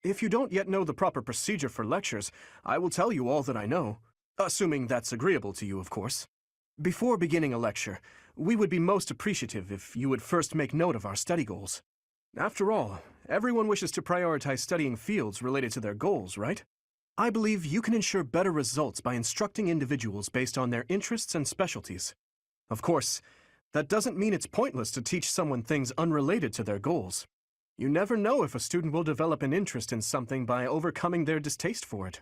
If you don't yet know the proper procedure for lectures, I will tell you all that I know, assuming that's agreeable to you, of course. Before beginning a lecture, we would be most appreciative if you would first make note of our study goals. After all, everyone wishes to prioritize studying fields related to their goals, right? I believe you can ensure better results by instructing individuals based on their interests and specialties. Of course, that doesn't mean it's pointless to teach someone things unrelated to their goals. You never know if a student will develop an interest in something by overcoming their distaste for it.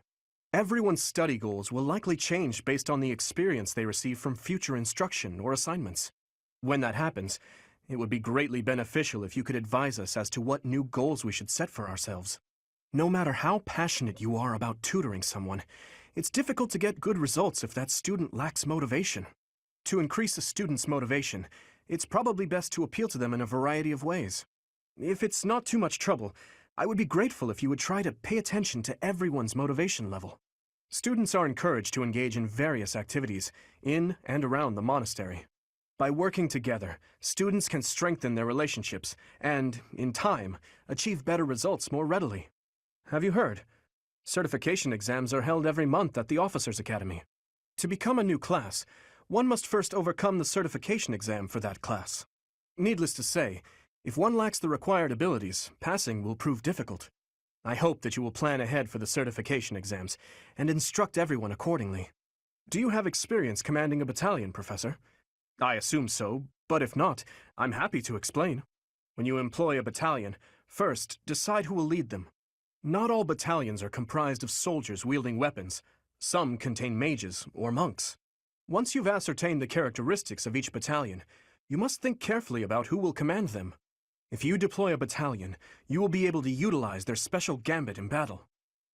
Everyone's study goals will likely change based on the experience they receive from future instruction or assignments. When that happens, it would be greatly beneficial if you could advise us as to what new goals we should set for ourselves. No matter how passionate you are about tutoring someone, it's difficult to get good results if that student lacks motivation. To increase a student's motivation, it's probably best to appeal to them in a variety of ways. If it's not too much trouble, I would be grateful if you would try to pay attention to everyone's motivation level. Students are encouraged to engage in various activities in and around the monastery. By working together, students can strengthen their relationships and, in time, achieve better results more readily. Have you heard? Certification exams are held every month at the Officers' Academy. To become a new class, one must first overcome the certification exam for that class. Needless to say, if one lacks the required abilities, passing will prove difficult. I hope that you will plan ahead for the certification exams and instruct everyone accordingly. Do you have experience commanding a battalion, Professor? I assume so, but if not, I'm happy to explain. When you employ a battalion, first decide who will lead them. Not all battalions are comprised of soldiers wielding weapons. Some contain mages or monks. Once you've ascertained the characteristics of each battalion, you must think carefully about who will command them. If you deploy a battalion, you will be able to utilize their special gambit in battle.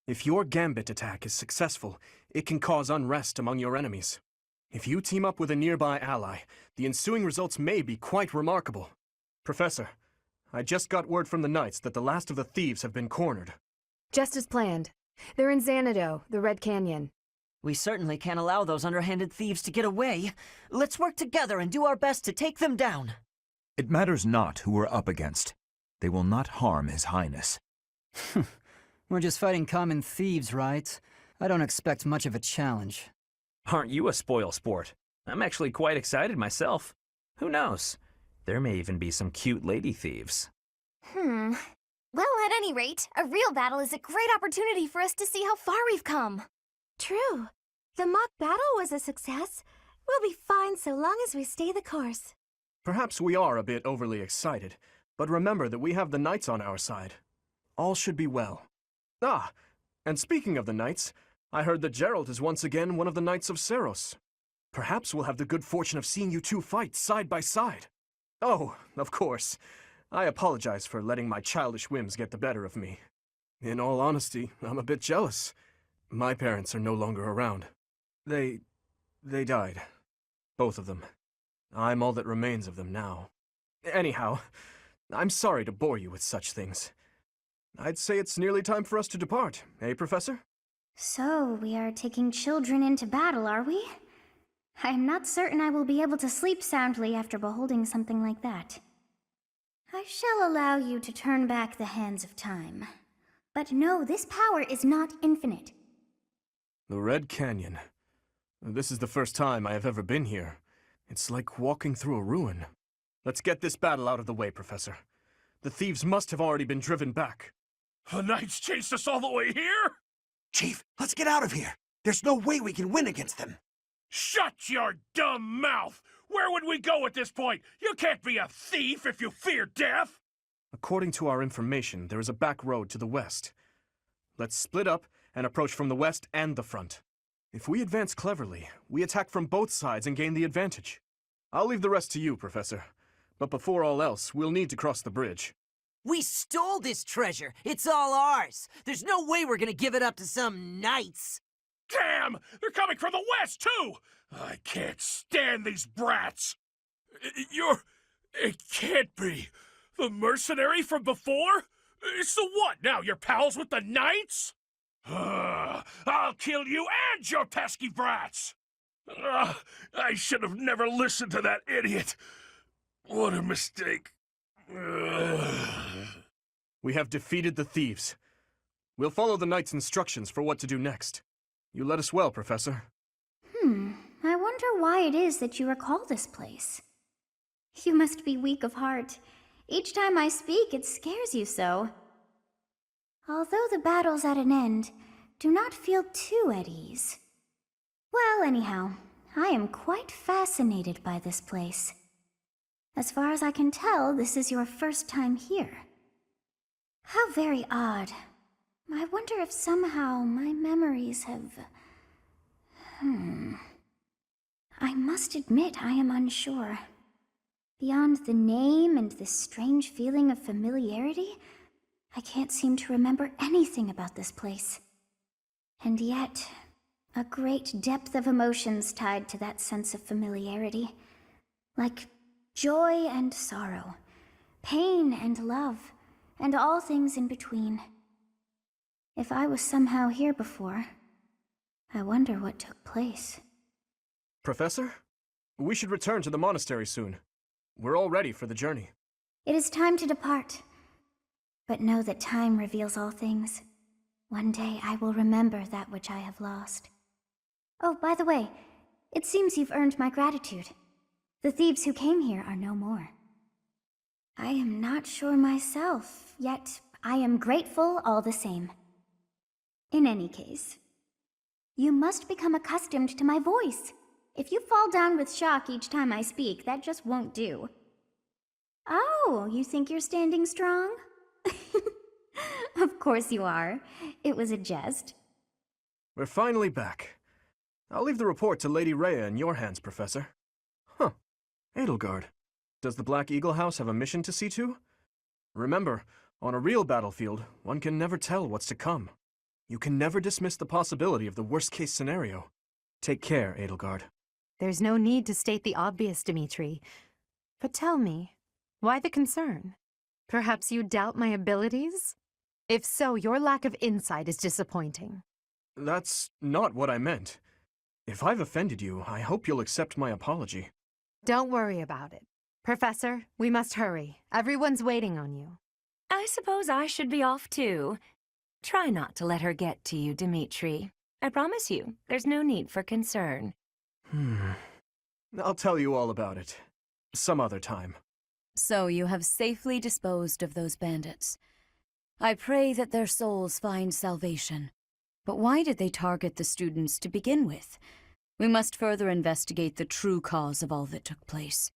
If your gambit attack is successful, it can cause unrest among your enemies. If you team up with a nearby ally, the ensuing results may be quite remarkable. Professor, I just got word from the Knights that the last of the thieves have been cornered. Just as planned. They're in Xanadu, the Red Canyon. We certainly can't allow those underhanded thieves to get away. Let's work together and do our best to take them down. It matters not who we're up against. They will not harm His Highness. We're just fighting common thieves, right? I don't expect much of a challenge. Aren't you a spoil sport? I'm actually quite excited myself. Who knows? There may even be some cute lady thieves. Well, at any rate, a real battle is a great opportunity for us to see how far we've come. True. The mock battle was a success. We'll be fine so long as we stay the course. Perhaps we are a bit overly excited, but remember that we have the Knights on our side. All should be well. Ah, and speaking of the Knights, I heard that Gerald is once again one of the Knights of Seros. Perhaps we'll have the good fortune of seeing you two fight side by side. Oh, of course. I apologize for letting my childish whims get the better of me. In all honesty, I'm a bit jealous. My parents are no longer around. They died. Both of them. I'm all that remains of them now. Anyhow, I'm sorry to bore you with such things. I'd say it's nearly time for us to depart, eh, Professor? So, we are taking children into battle, are we? I am not certain I will be able to sleep soundly after beholding something like that. I shall allow you to turn back the hands of time. But no, this power is not infinite. The Red Canyon. This is the first time I have ever been here. It's like walking through a ruin. Let's get this battle out of the way, Professor. The thieves must have already been driven back. The Knights chased us all the way here? Chief, let's get out of here. There's no way we can win against them. Shut your dumb mouth! Where would we go at this point? You can't be a thief if you fear death! According to our information, there is a back road to the west. Let's split up and approach from the west and the front. If we advance cleverly, we attack from both sides and gain the advantage. I'll leave the rest to you, Professor. But before all else, we'll need to cross the bridge. We stole this treasure. It's all ours. There's no way we're gonna give it up to some knights. Damn! They're coming from the west, too! I can't stand these brats! It can't be. The mercenary from before? So what, now you're pals with the knights? I'll kill you and your pesky brats! I should have never listened to that idiot. What a mistake. We have defeated the thieves. We'll follow the knight's instructions for what to do next. You led us well, Professor. I wonder why it is that you recall this place. You must be weak of heart. Each time I speak, it scares you so. Although the battle's at an end, do not feel too at ease. Well, anyhow, I am quite fascinated by this place. As far as I can tell, this is your first time here. How very odd. I wonder if somehow my memories have... I must admit I am unsure. Beyond the name and this strange feeling of familiarity, I can't seem to remember anything about this place. And yet, a great depth of emotions tied to that sense of familiarity. Like joy and sorrow, pain and love, and all things in between. If I was somehow here before, I wonder what took place. Professor? We should return to the monastery soon. We're all ready for the journey. It is time to depart. But know that time reveals all things. One day I will remember that which I have lost. Oh, by the way, it seems you've earned my gratitude. The thieves who came here are no more. I am not sure myself, yet I am grateful all the same. In any case, you must become accustomed to my voice. If you fall down with shock each time I speak, that just won't do. Oh, you think you're standing strong? Of course you are. It was a jest. We're finally back. I'll leave the report to Lady Rhea in your hands, Professor. Huh. Edelgard. Does the Black Eagle House have a mission to see to? Remember, on a real battlefield, one can never tell what's to come. You can never dismiss the possibility of the worst-case scenario. Take care, Edelgard. There's no need to state the obvious, Dimitri. But tell me, why the concern? Perhaps you doubt my abilities? If so, your lack of insight is disappointing. That's not what I meant. If I've offended you, I hope you'll accept my apology. Don't worry about it. Professor, we must hurry. Everyone's waiting on you. I suppose I should be off too. Try not to let her get to you, Dimitri. I promise you, there's no need for concern. I'll tell you all about it. Some other time. So you have safely disposed of those bandits. I pray that their souls find salvation. But why did they target the students to begin with? We must further investigate the true cause of all that took place.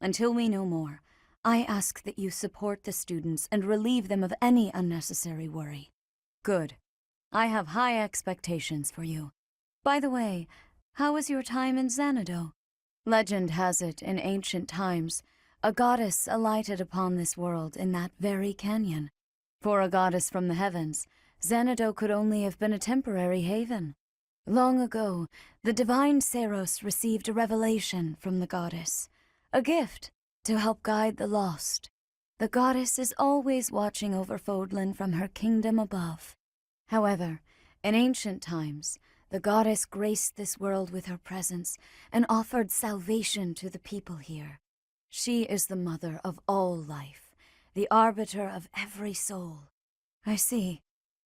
Until we know more, I ask that you support the students and relieve them of any unnecessary worry. Good. I have high expectations for you. By the way, how was your time in Xanadu? Legend has it, in ancient times, a goddess alighted upon this world in that very canyon. For a goddess from the heavens, Xanadu could only have been a temporary haven. Long ago, the divine Seros received a revelation from the goddess, a gift to help guide the lost. The goddess is always watching over Fodlan from her kingdom above. However, in ancient times, the goddess graced this world with her presence and offered salvation to the people here. She is the mother of all life, the arbiter of every soul. I see.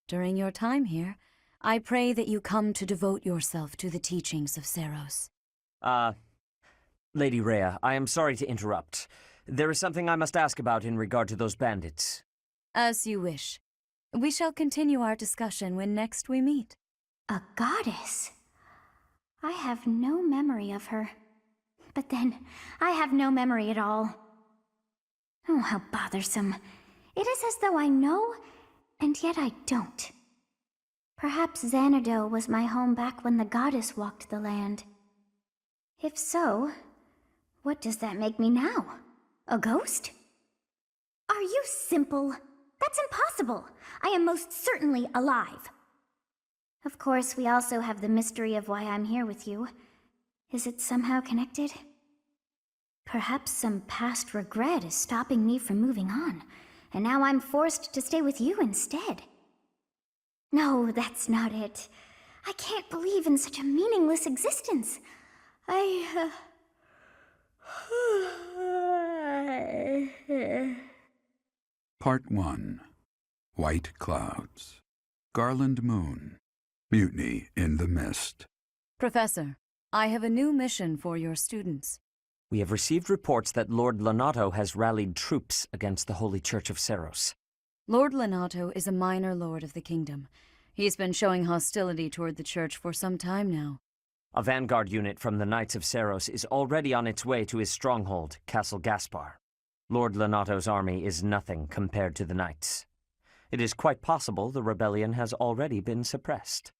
During your time here, I pray that you come to devote yourself to the teachings of Seros. Lady Rhea, I am sorry to interrupt. There is something I must ask about in regard to those bandits. As you wish. We shall continue our discussion when next we meet. A goddess? I have no memory of her. But then, I have no memory at all. Oh, how bothersome. It is as though I know, and yet I don't. Perhaps Xanadu was my home back when the goddess walked the land. If so, what does that make me now? A ghost? Are you simple? That's impossible. I am most certainly alive. Of course, we also have the mystery of why I'm here with you. Is it somehow connected? Perhaps some past regret is stopping me from moving on, and now I'm forced to stay with you instead. No, that's not it. I can't believe in such a meaningless existence. Part 1. White Clouds. Garland Moon. Mutiny in the Mist. Professor, I have a new mission for your students. We have received reports that Lord Lonato has rallied troops against the Holy Church of Seros. Lord Lonato is a minor lord of the kingdom. He's been showing hostility toward the church for some time now. A vanguard unit from the Knights of Seros is already on its way to his stronghold, Castle Gaspar. Lord Lonato's army is nothing compared to the Knights. It is quite possible the rebellion has already been suppressed.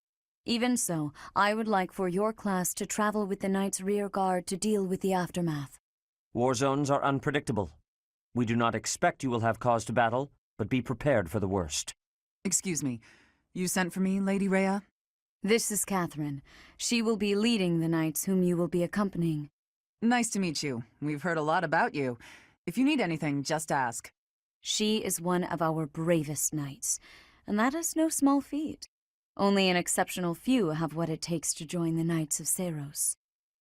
Even so, I would like for your class to travel with the Knights' rear guard to deal with the aftermath. War zones are unpredictable. We do not expect you will have cause to battle, but be prepared for the worst. Excuse me. You sent for me, Lady Rhea? This is Catherine. She will be leading the Knights whom you will be accompanying. Nice to meet you. We've heard a lot about you. If you need anything, just ask. She is one of our bravest knights, and that is no small feat. Only an exceptional few have what it takes to join the Knights of Seros.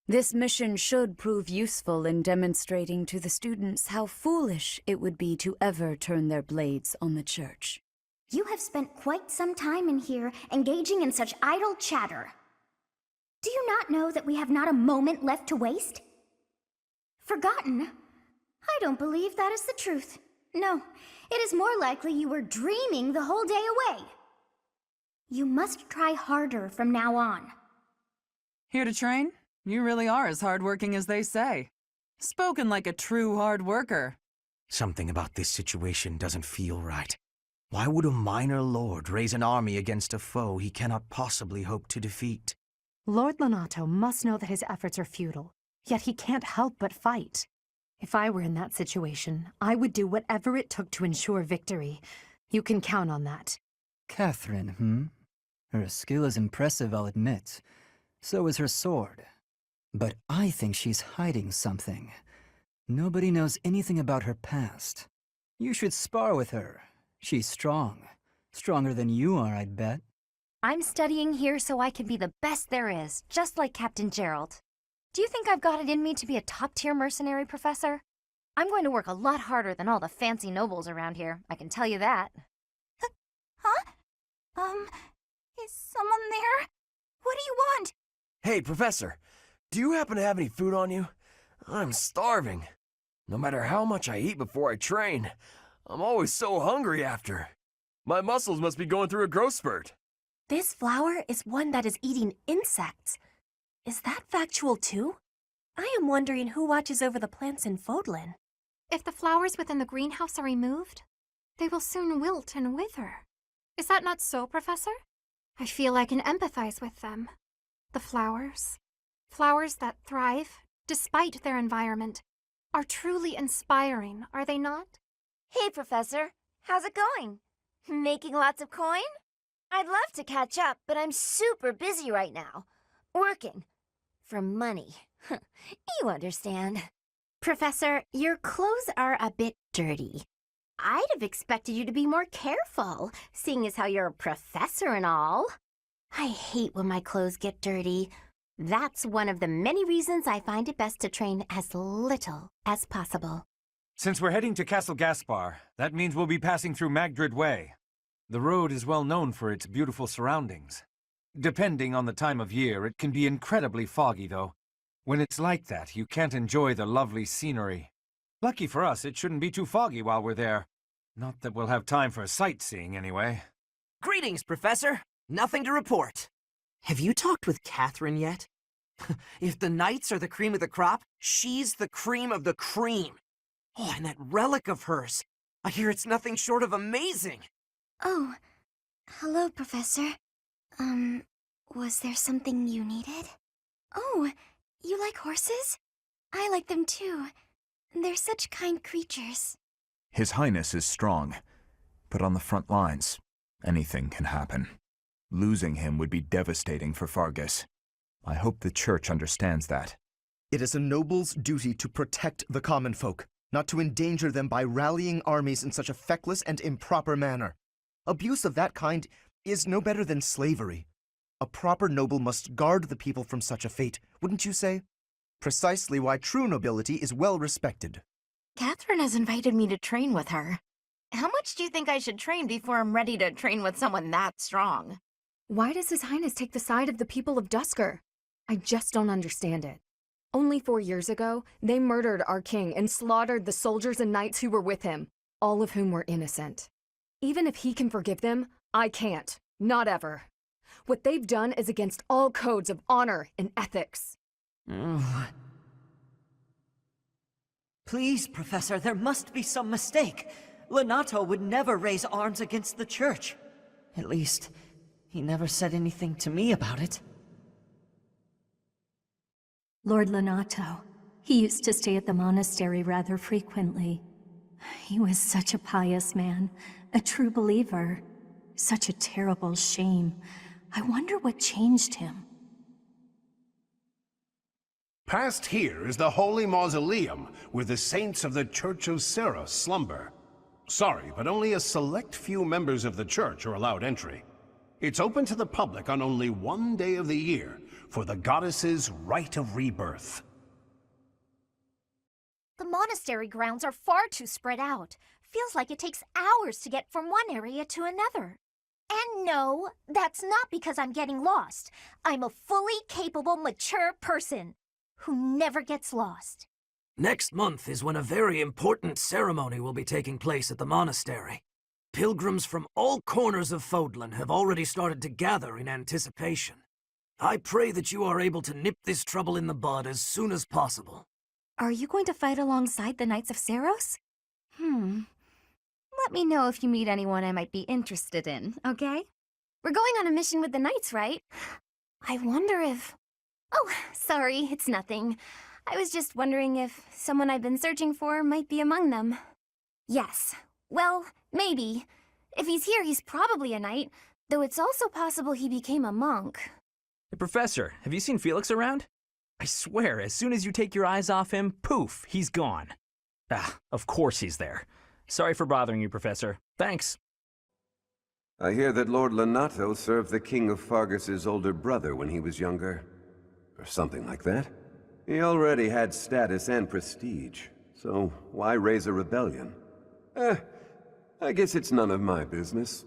This mission should prove useful in demonstrating to the students how foolish it would be to ever turn their blades on the church. You have spent quite some time in here engaging in such idle chatter. Do you not know that we have not a moment left to waste? Forgotten? I don't believe that is the truth. No, it is more likely you were dreaming the whole day away. You must try harder from now on. Here to train? You really are as hardworking as they say. Spoken like a true hard worker. Something about this situation doesn't feel right. Why would a minor lord raise an army against a foe he cannot possibly hope to defeat? Lord Lonato must know that his efforts are futile, yet he can't help but fight. If I were in that situation, I would do whatever it took to ensure victory. You can count on that. Catherine, Her skill is impressive, I'll admit. So is her sword. But I think she's hiding something. Nobody knows anything about her past. You should spar with her. She's strong. Stronger than you are, I'd bet. I'm studying here so I can be the best there is, just like Captain Gerald. Do you think I've got it in me to be a top-tier mercenary, Professor? I'm going to work a lot harder than all the fancy nobles around here, I can tell you that. Huh? Is someone there? What do you want? Hey, Professor, do you happen to have any food on you? I'm starving. No matter how much I eat before I train, I'm always so hungry after. My muscles must be going through a growth spurt. This flower is one that is eating insects. Is that factual too? I am wondering who watches over the plants in Fodlan. If the flowers within the greenhouse are removed, they will soon wilt and wither. Is that not so, Professor? I feel I can empathize with them. The flowers that thrive, despite their environment, are truly inspiring, are they not? Hey, Professor. How's it going? Making lots of coin? I'd love to catch up, but I'm super busy right now. Working. For money. You understand. Professor, your clothes are a bit dirty. I'd have expected you to be more careful, seeing as how you're a professor and all. I hate when my clothes get dirty. That's one of the many reasons I find it best to train as little as possible. Since we're heading to Castle Gaspar, that means we'll be passing through Magdrid Way. The road is well known for its beautiful surroundings. Depending on the time of year, it can be incredibly foggy, though. When it's like that, you can't enjoy the lovely scenery. Lucky for us, it shouldn't be too foggy while we're there. Not that we'll have time for sightseeing, anyway. Greetings, Professor. Nothing to report. Have you talked with Catherine yet? If the Knights are the cream of the crop, she's the cream of the cream. Oh, and that relic of hers. I hear it's nothing short of amazing. Oh, hello, Professor. Was there something you needed? Oh, you like horses? I like them too. They're such kind creatures. His Highness is strong, but on the front lines, anything can happen. Losing him would be devastating for Fargus. I hope the Church understands that. It is a noble's duty to protect the common folk, not to endanger them by rallying armies in such a feckless and improper manner. Abuse of that kind is no better than slavery. A proper noble must guard the people from such a fate, wouldn't you say? Precisely why true nobility is well respected. Catherine has invited me to train with her. How much do you think I should train before I'm ready to train with someone that strong? Why does His Highness take the side of the people of Dusker? I just don't understand it. Only 4 years ago, they murdered our king and slaughtered the soldiers and knights who were with him, all of whom were innocent. Even if he can forgive them, I can't. Not ever. What they've done is against all codes of honor and ethics. Please, Professor, there must be some mistake. Lenato would never raise arms against the church. At least, he never said anything to me about it. Lord Lenato. He used to stay at the monastery rather frequently. He was such a pious man, a true believer. Such a terrible shame. I wonder what changed him. Past here is the holy mausoleum where the saints of the Church of Seros slumber. Sorry, but only a select few members of the church are allowed entry. It's open to the public on only one day of the year for the goddess's rite of rebirth. The monastery grounds are far too spread out. Feels like it takes hours to get from one area to another. And no, that's not because I'm getting lost. I'm a fully capable, mature person who never gets lost. Next month is when a very important ceremony will be taking place at the monastery. Pilgrims from all corners of Fodlan have already started to gather in anticipation. I pray that you are able to nip this trouble in the bud as soon as possible. Are you going to fight alongside the Knights of Seros? Let me know if you meet anyone I might be interested in, okay? We're going on a mission with the Knights, right? I wonder if... Oh, sorry, it's nothing. I was just wondering if someone I've been searching for might be among them. Yes. Well, maybe. If he's here, he's probably a knight, though it's also possible he became a monk. Hey, Professor, have you seen Felix around? I swear, as soon as you take your eyes off him, poof, he's gone. Ah, of course he's there. Sorry for bothering you, Professor. Thanks. I hear that Lord Lenato served the King of Fargus's older brother when he was younger. Or something like that. He already had status and prestige, so why raise a rebellion? I guess it's none of my business.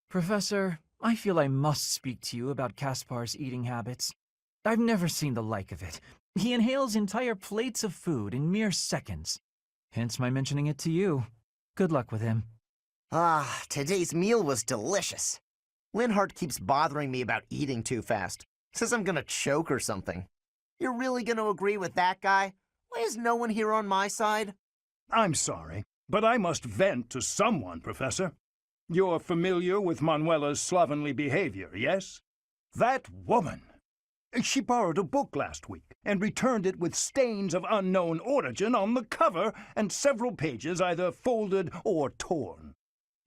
Professor, I feel I must speak to you about Caspar's eating habits. I've never seen the like of it. He inhales entire plates of food in mere seconds. Hence my mentioning it to you. Good luck with him. Today's meal was delicious. Linhart keeps bothering me about eating too fast. Says I'm gonna choke or something. You're really gonna agree with that guy? Why is no one here on my side? I'm sorry, but I must vent to someone, Professor. You're familiar with Manuela's slovenly behavior, yes? That woman! She borrowed a book last week and returned it with stains of unknown origin on the cover and several pages either folded or torn.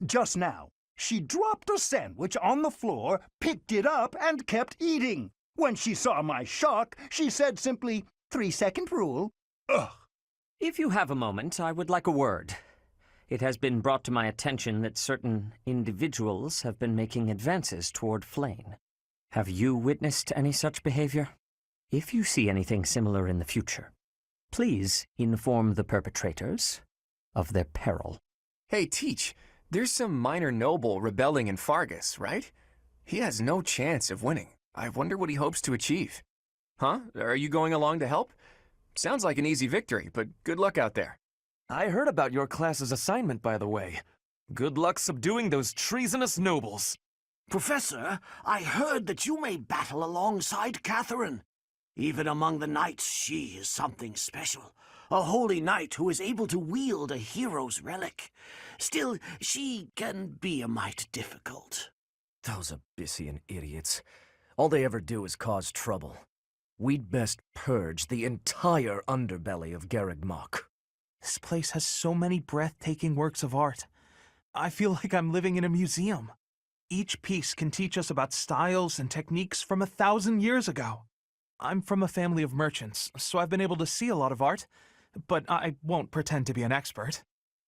Just now, she dropped a sandwich on the floor, picked it up, and kept eating. When she saw my shock, she said simply, 3-second rule. Ugh. If you have a moment, I would like a word. It has been brought to my attention that certain individuals have been making advances toward Flane. Have you witnessed any such behavior? If you see anything similar in the future, please inform the perpetrators of their peril. Hey, Teach, there's some minor noble rebelling in Fargus, right? He has no chance of winning. I wonder what he hopes to achieve. Huh? Are you going along to help? Sounds like an easy victory, but good luck out there. I heard about your class's assignment, by the way. Good luck subduing those treasonous nobles. Professor, I heard that you may battle alongside Catherine. Even among the knights, she is something special. A holy knight who is able to wield a hero's relic. Still, she can be a mite difficult. Those Abyssian idiots. All they ever do is cause trouble. We'd best purge the entire underbelly of Garreg-Mach. This place has so many breathtaking works of art. I feel like I'm living in a museum. Each piece can teach us about styles and techniques from 1,000 years ago. I'm from a family of merchants, so I've been able to see a lot of art, but I won't pretend to be an expert.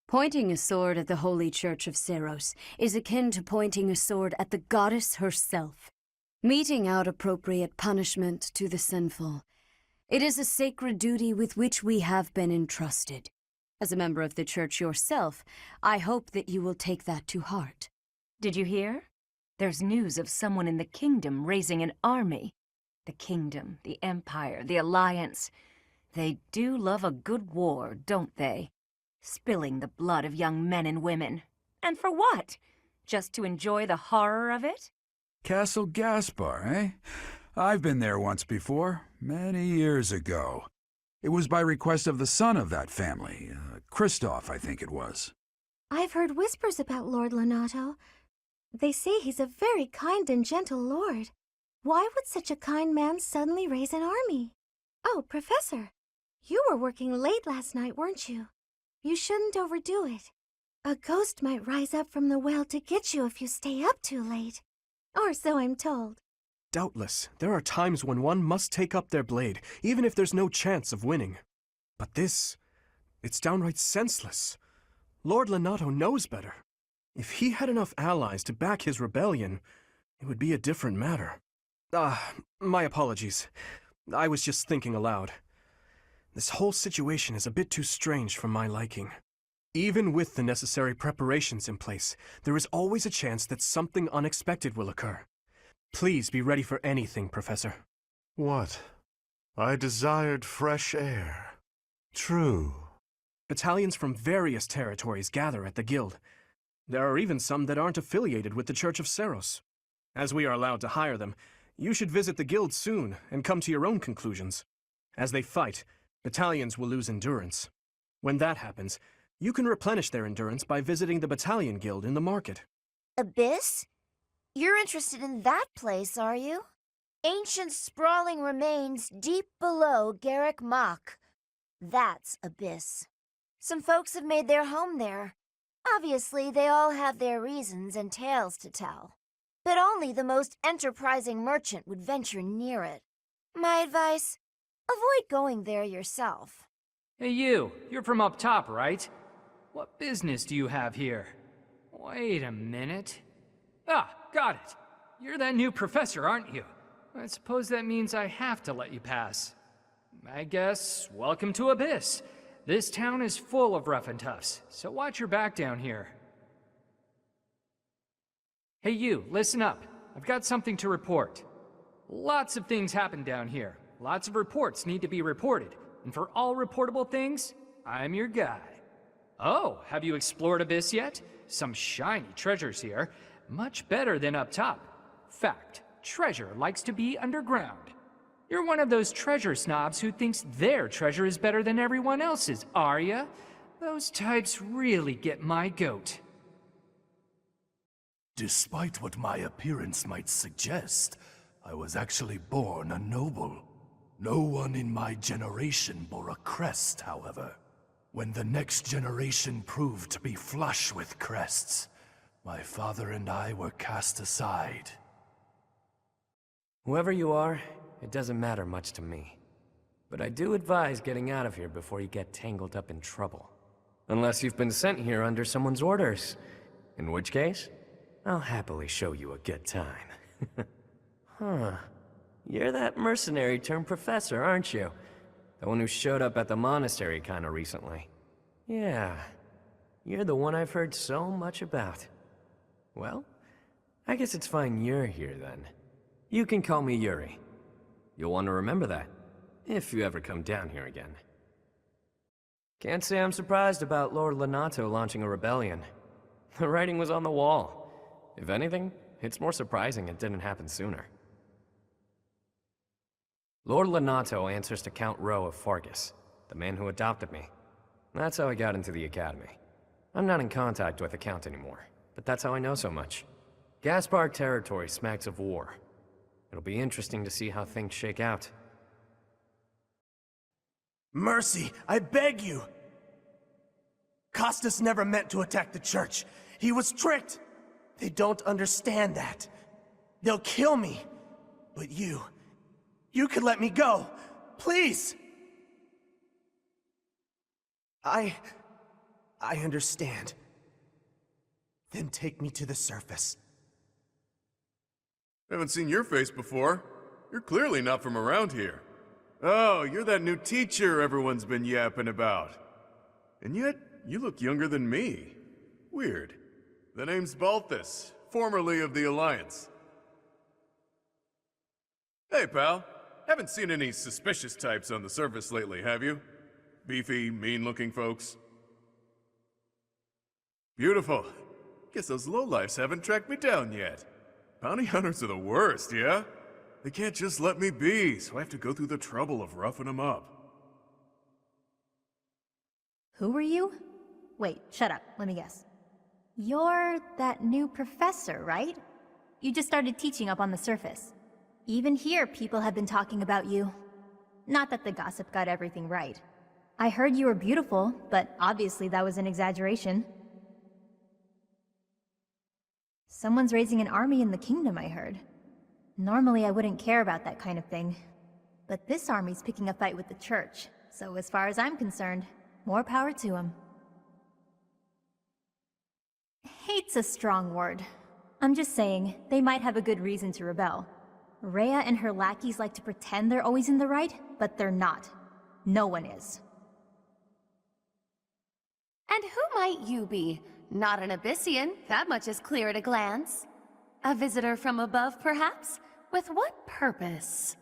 Pointing a sword at the Holy Church of Seros is akin to pointing a sword at the goddess herself, meting out appropriate punishment to the sinful. It is a sacred duty with which we have been entrusted. As a member of the church yourself, I hope that you will take that to heart. Did you hear? There's news of someone in the kingdom raising an army. The kingdom, the empire, the alliance. They do love a good war, don't they? Spilling the blood of young men and women. And for what? Just to enjoy the horror of it? Castle Gaspar, eh? I've been there once before, many years ago. It was by request of the son of that family, Christoph, I think it was. I've heard whispers about Lord Lonato. They say he's a very kind and gentle lord. Why would such a kind man suddenly raise an army? Oh, Professor, you were working late last night, weren't you? You shouldn't overdo it. A ghost might rise up from the well to get you if you stay up too late. Or so I'm told. Doubtless, there are times when one must take up their blade, even if there's no chance of winning. But this, it's downright senseless. Lord Lonato knows better. If he had enough allies to back his rebellion, it would be a different matter. My apologies. I was just thinking aloud. This whole situation is a bit too strange for my liking. Even with the necessary preparations in place, there is always a chance that something unexpected will occur. Please be ready for anything, Professor. What? I desired fresh air. True. Battalions from various territories gather at the guild. There are even some that aren't affiliated with the Church of Seros. As we are allowed to hire them, you should visit the guild soon and come to your own conclusions. As they fight, battalions will lose endurance. When that happens, you can replenish their endurance by visiting the battalion guild in the market. Abyss? You're interested in that place, are you? Ancient sprawling remains deep below Garrick Mach. That's Abyss. Some folks have made their home there. Obviously, they all have their reasons and tales to tell. But only the most enterprising merchant would venture near it. My advice, avoid going there yourself. Hey you're from up top, right? What business do you have here? Wait a minute. Ah, got it. You're that new professor, aren't you? I suppose that means I have to let you pass. I guess, welcome to Abyss. This town is full of rough and toughs, so watch your back down here. Hey you, listen up. I've got something to report. Lots of things happen down here. Lots of reports need to be reported. And for all reportable things, I'm your guy. Oh, have you explored Abyss yet? Some shiny treasures here. Much better than up top. Fact, treasure likes to be underground. You're one of those treasure snobs who thinks their treasure is better than everyone else's, are ya? Those types really get my goat. Despite what my appearance might suggest, I was actually born a noble. No one in my generation bore a crest, however. When the next generation proved to be flush with crests, my father and I were cast aside. Whoever you are, it doesn't matter much to me. But I do advise getting out of here before you get tangled up in trouble. Unless you've been sent here under someone's orders. In which case, I'll happily show you a good time. Huh. You're that mercenary turned professor, aren't you? The one who showed up at the monastery kinda recently. Yeah. You're the one I've heard so much about. Well, I guess it's fine you're here then. You can call me Yuri. You'll want to remember that, if you ever come down here again. Can't say I'm surprised about Lord Lonato launching a rebellion. The writing was on the wall. If anything, it's more surprising it didn't happen sooner. Lord Lonato answers to Count Rowe of Fargus, the man who adopted me. That's how I got into the academy. I'm not in contact with the Count anymore, but that's how I know so much. Gaspar territory smacks of war. It'll be interesting to see how things shake out. Mercy, I beg you! Costas never meant to attack the church. He was tricked. They don't understand that. They'll kill me. But you could let me go. Please! I understand. Then take me to the surface. Haven't seen your face before. You're clearly not from around here. Oh, you're that new teacher everyone's been yapping about. And yet, you look younger than me. Weird. The name's Balthus, formerly of the Alliance. Hey, pal. Haven't seen any suspicious types on the surface lately, have you? Beefy, mean-looking folks. Beautiful. Guess those lowlifes haven't tracked me down yet. Bounty hunters are the worst, yeah? They can't just let me be, so I have to go through the trouble of roughing them up. Who were you? Wait, shut up. Let me guess. You're that new professor, right? You just started teaching up on the surface. Even here, people have been talking about you. Not that the gossip got everything right. I heard you were beautiful, but obviously that was an exaggeration. Someone's raising an army in the kingdom, I heard. Normally I wouldn't care about that kind of thing. But this army's picking a fight with the church, so as far as I'm concerned, more power to him. Hate's a strong word. I'm just saying, they might have a good reason to rebel. Rhea and her lackeys like to pretend they're always in the right, but they're not. No one is. And who might you be? Not an Abyssian, that much is clear at a glance. A visitor from above, perhaps? With what purpose?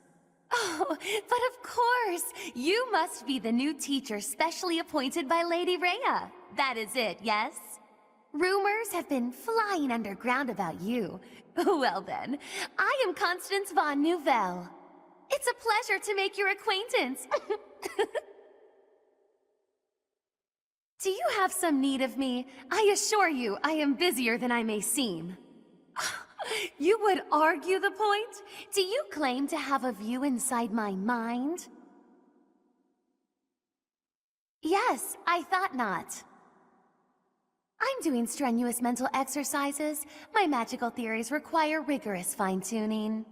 Oh, but of course! You must be the new teacher specially appointed by Lady Rhea. That is it, yes? Rumors have been flying underground about you. Well then, I am Constance von Nouvelle. It's a pleasure to make your acquaintance. Do you have some need of me? I assure you, I am busier than I may seem. You would argue the point? Do you claim to have a view inside my mind? Yes, I thought not. I'm doing strenuous mental exercises. My magical theories require rigorous fine-tuning.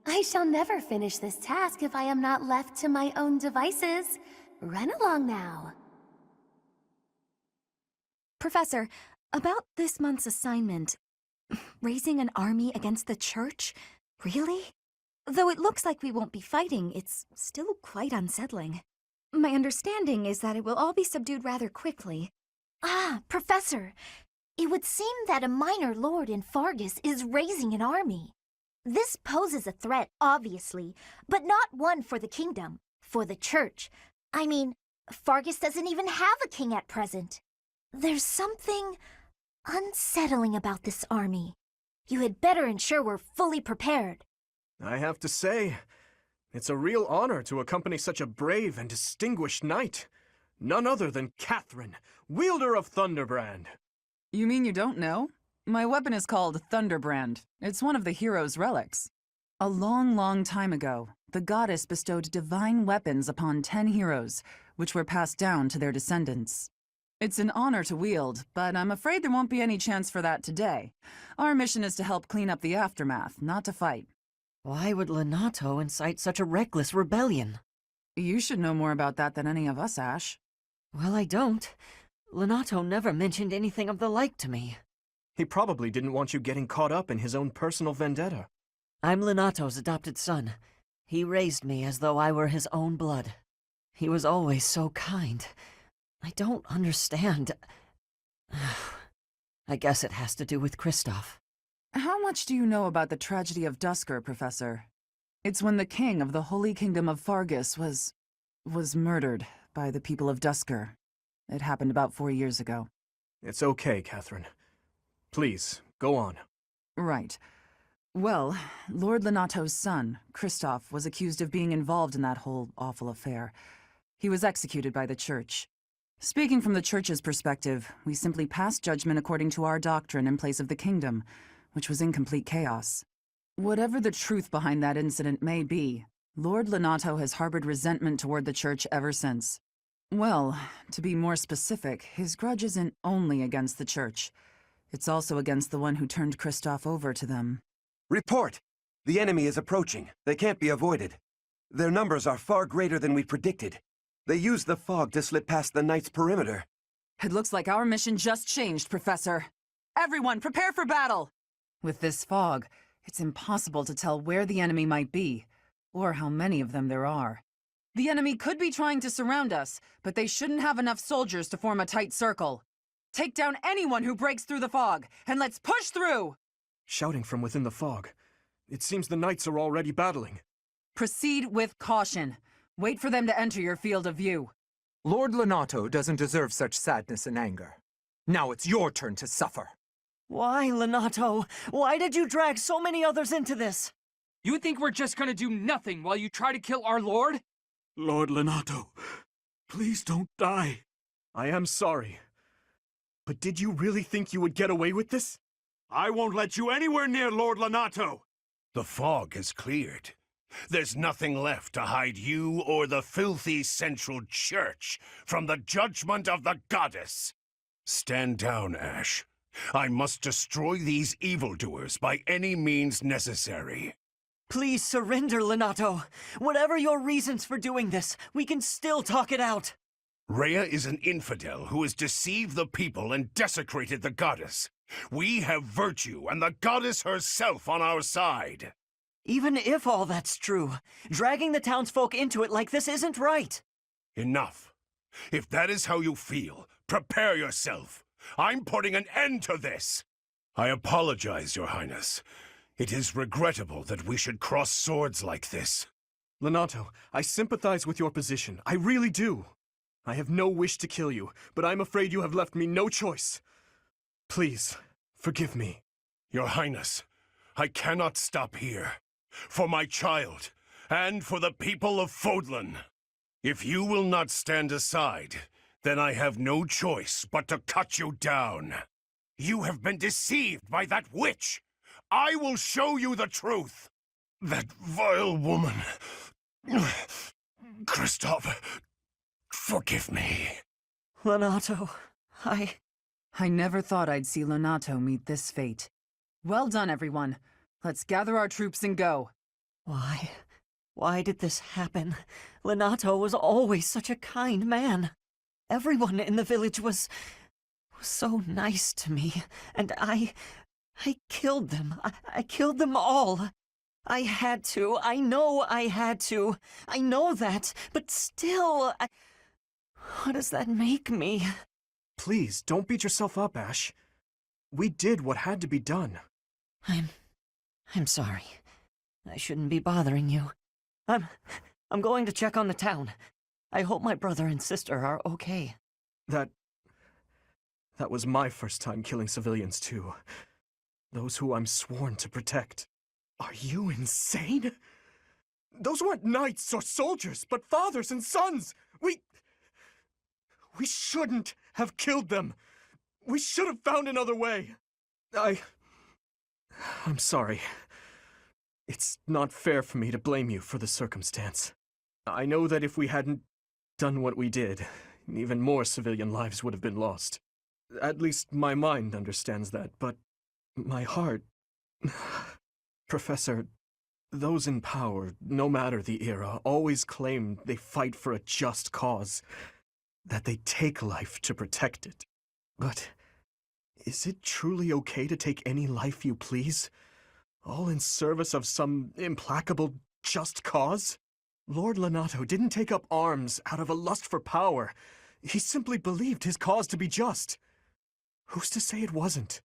I shall never finish this task if I am not left to my own devices. Run along now. Professor, about this month's assignment, raising an army against the church? Really? Though it looks like we won't be fighting, it's still quite unsettling. My understanding is that it will all be subdued rather quickly. Ah, Professor, it would seem that a minor lord in Fargus is raising an army. This poses a threat, obviously, but not one for the kingdom, for the church. I mean, Fargus doesn't even have a king at present. There's something unsettling about this army. You had better ensure we're fully prepared. I have to say, it's a real honor to accompany such a brave and distinguished knight. None other than Catherine, wielder of Thunderbrand. You mean you don't know? My weapon is called Thunderbrand. It's one of the hero's relics. A long, long time ago, the goddess bestowed divine weapons upon 10 heroes, which were passed down to their descendants. It's an honor to wield, but I'm afraid there won't be any chance for that today. Our mission is to help clean up the aftermath, not to fight. Why would Lonato incite such a reckless rebellion? You should know more about that than any of us, Ash. Well, I don't. Lonato never mentioned anything of the like to me. He probably didn't want you getting caught up in his own personal vendetta. I'm Lonato's adopted son. He raised me as though I were his own blood. He was always so kind. I don't understand. I guess it has to do with Kristoff. How much do you know about the tragedy of Dusker, Professor? It's when the king of the Holy Kingdom of Fargus was murdered by the people of Dusker. It happened about 4 years ago. It's okay, Catherine. Please, go on. Right. Well, Lord Lonato's son, Kristoff, was accused of being involved in that whole awful affair. He was executed by the church. Speaking from the church's perspective, we simply passed judgment according to our doctrine in place of the kingdom, which was in complete chaos. Whatever the truth behind that incident may be, Lord Lonato has harbored resentment toward the church ever since. Well, to be more specific, his grudge isn't only against the church. It's also against the one who turned Kristoff over to them. Report! The enemy is approaching. They can't be avoided. Their numbers are far greater than we predicted. They used the fog to slip past the Knight's perimeter. It looks like our mission just changed, Professor. Everyone, prepare for battle! With this fog, it's impossible to tell where the enemy might be, or how many of them there are. The enemy could be trying to surround us, but they shouldn't have enough soldiers to form a tight circle. Take down anyone who breaks through the fog, and let's push through! Shouting from within the fog. It seems the knights are already battling. Proceed with caution. Wait for them to enter your field of view. Lord Lonato doesn't deserve such sadness and anger. Now it's your turn to suffer. Why, Lonato? Why did you drag so many others into this? You think we're just gonna do nothing while you try to kill our lord? Lord Lonato, please don't die. I am sorry. But did you really think you would get away with this? I won't let you anywhere near Lord Lonato. The fog has cleared. There's nothing left to hide you or the filthy Central Church from the judgment of the goddess. Stand down, Ash. I must destroy these evildoers by any means necessary. Please surrender, Lonato. Whatever your reasons for doing this, we can still talk it out. Rhea is an infidel who has deceived the people and desecrated the goddess. We have virtue and the goddess herself on our side. Even if all that's true, dragging the townsfolk into it like this isn't right. Enough. If that is how you feel, prepare yourself. I'm putting an end to this. I apologize, Your Highness. It is regrettable that we should cross swords like this. Lonato, I sympathize with your position. I really do. I have no wish to kill you, but I'm afraid you have left me no choice. Please, forgive me. Your Highness, I cannot stop here. For my child, and for the people of Fodlan. If you will not stand aside, then I have no choice but to cut you down. You have been deceived by that witch. I will show you the truth. That vile woman. Kristoff, forgive me. Lonato, I never thought I'd see Lonato meet this fate. Well done, everyone. Let's gather our troops and go. Why? Why did this happen? Lonato was always such a kind man. Everyone in the village was so nice to me, and I killed them. I killed them all. I had to. I know I had to. I know that, but still, what does that make me? Please, don't beat yourself up, Ash. We did what had to be done. I'm sorry. I shouldn't be bothering you. I'm going to check on the town. I hope my brother and sister are okay. That was my first time killing civilians, too. Those who I'm sworn to protect. Are you insane? Those weren't knights or soldiers, but fathers and sons! We shouldn't have killed them! We should have found another way! I'm sorry. It's not fair for me to blame you for the circumstance. I know that if we hadn't done what we did, even more civilian lives would have been lost. At least my mind understands that, but my heart... Professor, those in power, no matter the era, always claim they fight for a just cause, that they take life to protect it. But is it truly okay to take any life you please? All in service of some implacable, just cause? Lord Lonato didn't take up arms out of a lust for power. He simply believed his cause to be just. Who's to say it wasn't?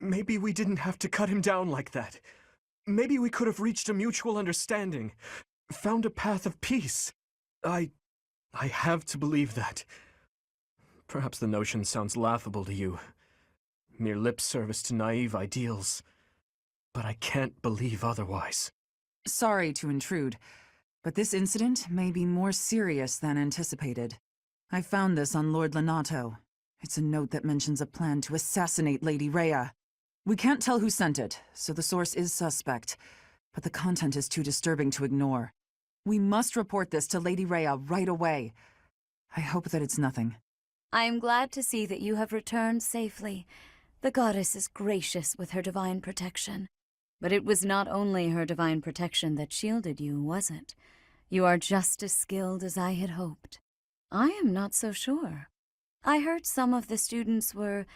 Maybe we didn't have to cut him down like that. Maybe we could have reached a mutual understanding, found a path of peace. I have to believe that. Perhaps the notion sounds laughable to you. Mere lip service to naive ideals. But I can't believe otherwise. Sorry to intrude, but this incident may be more serious than anticipated. I found this on Lord Lonato. It's a note that mentions a plan to assassinate Lady Rhea. We can't tell who sent it, so the source is suspect, but the content is too disturbing to ignore. We must report this to Lady Rhea right away. I hope that it's nothing. I am glad to see that you have returned safely. The goddess is gracious with her divine protection. But it was not only her divine protection that shielded you, was it? You are just as skilled as I had hoped. I am not so sure. I heard some of the students were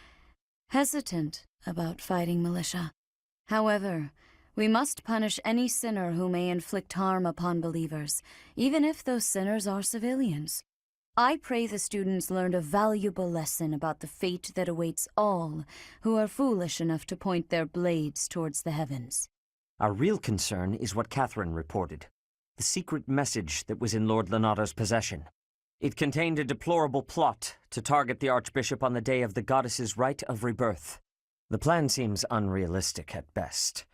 hesitant about fighting militia. However, We must punish any sinner who may inflict harm upon believers, even if those sinners are civilians. I pray the students learned a valuable lesson about the fate that awaits all who are foolish enough to point their blades towards the heavens. Our real concern is what Catherine reported. The secret message that was in Lord Lonato's possession. It contained a deplorable plot to target the Archbishop on the day of the goddess's rite of rebirth. The plan seems unrealistic at best.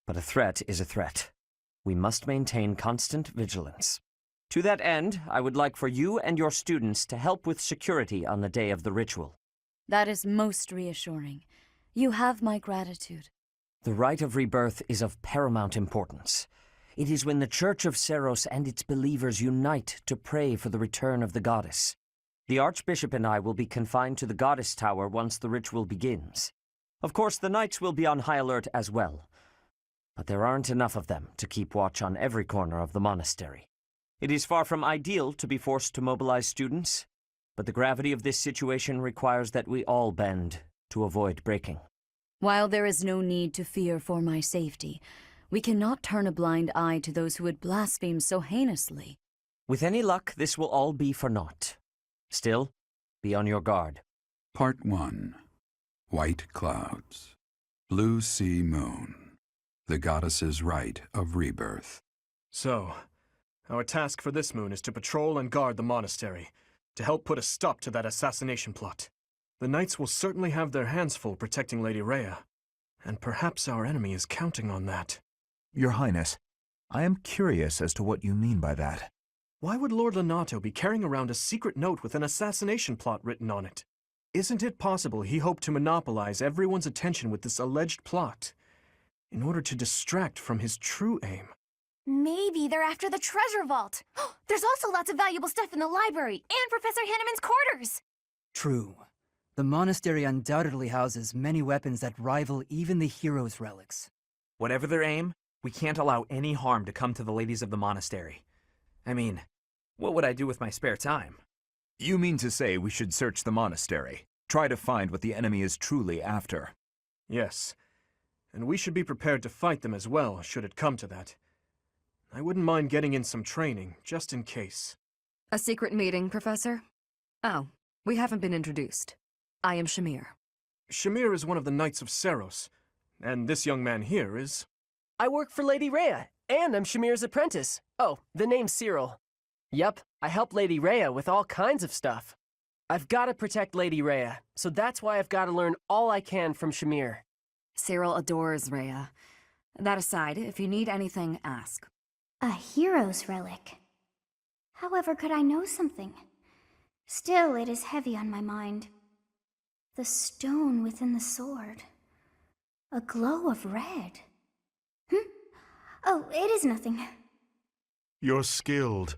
But a threat is a threat. We must maintain constant vigilance. To that end, I would like for you and your students to help with security on the day of the ritual. That is most reassuring. You have my gratitude. The rite of rebirth is of paramount importance. It is when the Church of Seros and its believers unite to pray for the return of the goddess. The Archbishop and I will be confined to the Goddess Tower once the ritual begins. Of course, the knights will be on high alert as well. But there aren't enough of them to keep watch on every corner of the monastery. It is far from ideal to be forced to mobilize students, but the gravity of this situation requires that we all bend to avoid breaking. While there is no need to fear for my safety, we cannot turn a blind eye to those who would blaspheme so heinously. With any luck, this will all be for naught. Still, be on your guard. Part 1. White Clouds. Blue Sea Moon. The goddess's rite of rebirth. So, our task for this moon is to patrol and guard the monastery, to help put a stop to that assassination plot. The knights will certainly have their hands full protecting Lady Rhea, and perhaps our enemy is counting on that. Your Highness, I am curious as to what you mean by that. Why would Lord Lonato be carrying around a secret note with an assassination plot written on it? Isn't it possible he hoped to monopolize everyone's attention with this alleged plot, in order to distract from his true aim? Maybe they're after the treasure vault. There's also lots of valuable stuff in the library and Professor Hanneman's quarters. True. The monastery undoubtedly houses many weapons that rival even the hero's relics. Whatever their aim, we can't allow any harm to come to the ladies of the monastery. I mean, what would I do with my spare time? You mean to say we should search the monastery, try to find what the enemy is truly after? Yes. And we should be prepared to fight them as well, should it come to that. I wouldn't mind getting in some training, just in case. A secret meeting, Professor? Oh, we haven't been introduced. I am Shamir. Shamir is one of the Knights of Seros, and this young man here is... I work for Lady Rhea, and I'm Shamir's apprentice. Oh, the name's Cyril. Yep, I help Lady Rhea with all kinds of stuff. I've got to protect Lady Rhea, so that's why I've got to learn all I can from Shamir. Cyril adores Rhea. That aside, if you need anything, ask. A hero's relic. However, could I know something? Still, it is heavy on my mind. The stone within the sword. A glow of red. Oh, it is nothing. You're skilled.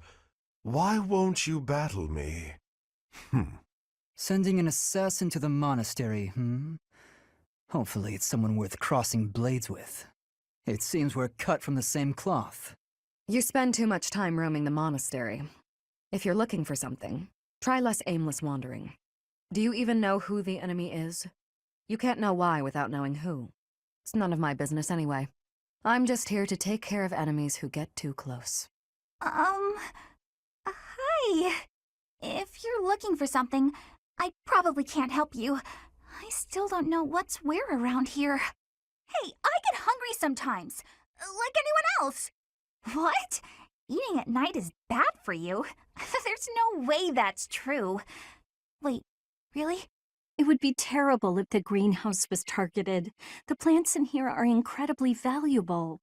Why won't you battle me? Sending an assassin to the monastery, Hopefully it's someone worth crossing blades with. It seems we're cut from the same cloth. You spend too much time roaming the monastery. If you're looking for something, try less aimless wandering. Do you even know who the enemy is? You can't know why without knowing who. It's none of my business anyway. I'm just here to take care of enemies who get too close. Hi. If you're looking for something, I probably can't help you. I still don't know what's where around here. Hey, I get hungry sometimes, like anyone else. What? Eating at night is bad for you? There's no way that's true. Wait, really? It would be terrible if the greenhouse was targeted. The plants in here are incredibly valuable.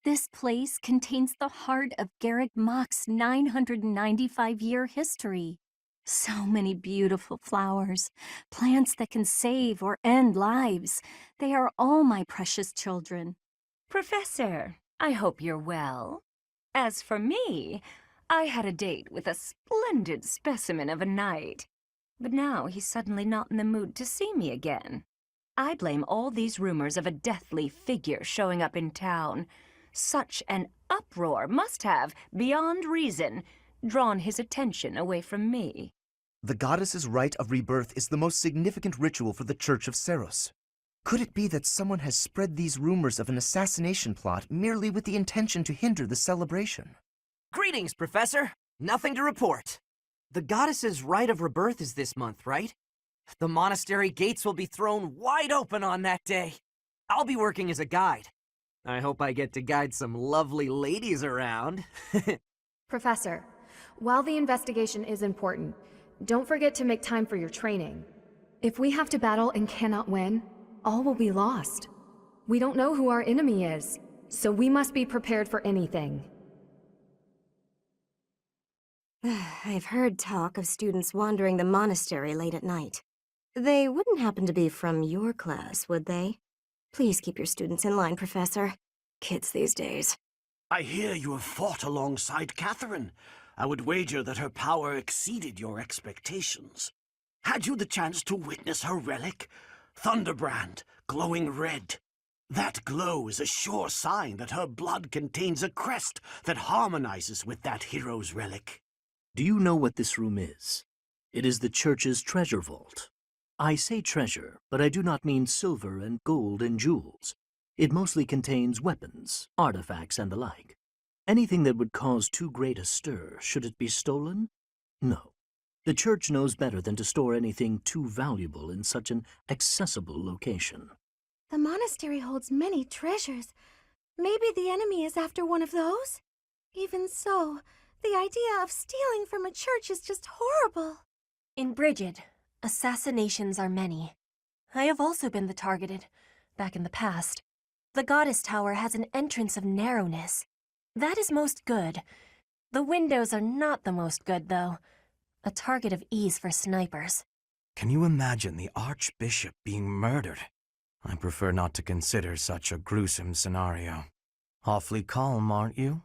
This place contains the heart of Garrick Mock's 995-year history. So many beautiful flowers, plants that can save or end lives. They are all my precious children. Professor, I hope you're well. As for me, I had a date with a splendid specimen of a knight. But now he's suddenly not in the mood to see me again. I blame all these rumors of a deathly figure showing up in town. Such an uproar must have, beyond reason, drawn his attention away from me. The goddess's rite of rebirth is the most significant ritual for the Church of Seros. Could it be that someone has spread these rumors of an assassination plot merely with the intention to hinder the celebration? Greetings, Professor. Nothing to report. The goddess's rite of rebirth is this month, right? The monastery gates will be thrown wide open on that day. I'll be working as a guide. I hope I get to guide some lovely ladies around. Professor, while the investigation is important, don't forget to make time for your training. If we have to battle and cannot win, all will be lost. We don't know who our enemy is, so we must be prepared for anything. I've heard talk of students wandering the monastery late at night. They wouldn't happen to be from your class, would they? Please keep your students in line, Professor. Kids these days. I hear you have fought alongside Catherine. I would wager that her power exceeded your expectations. Had you the chance to witness her relic? Thunderbrand, glowing red. That glow is a sure sign that her blood contains a crest that harmonizes with that hero's relic. Do you know what this room is? It is the church's treasure vault. I say treasure, but I do not mean silver and gold and jewels. It mostly contains weapons, artifacts, and the like. Anything that would cause too great a stir, should it be stolen? No. The church knows better than to store anything too valuable in such an accessible location. The monastery holds many treasures. Maybe the enemy is after one of those? Even so, the idea of stealing from a church is just horrible. In Brigid, assassinations are many. I have also been the targeted, back in the past. The Goddess Tower has an entrance of narrowness. That is most good. The windows are not the most good, though. A target of ease for snipers. Can you imagine the Archbishop being murdered? I prefer not to consider such a gruesome scenario. Awfully calm, aren't you?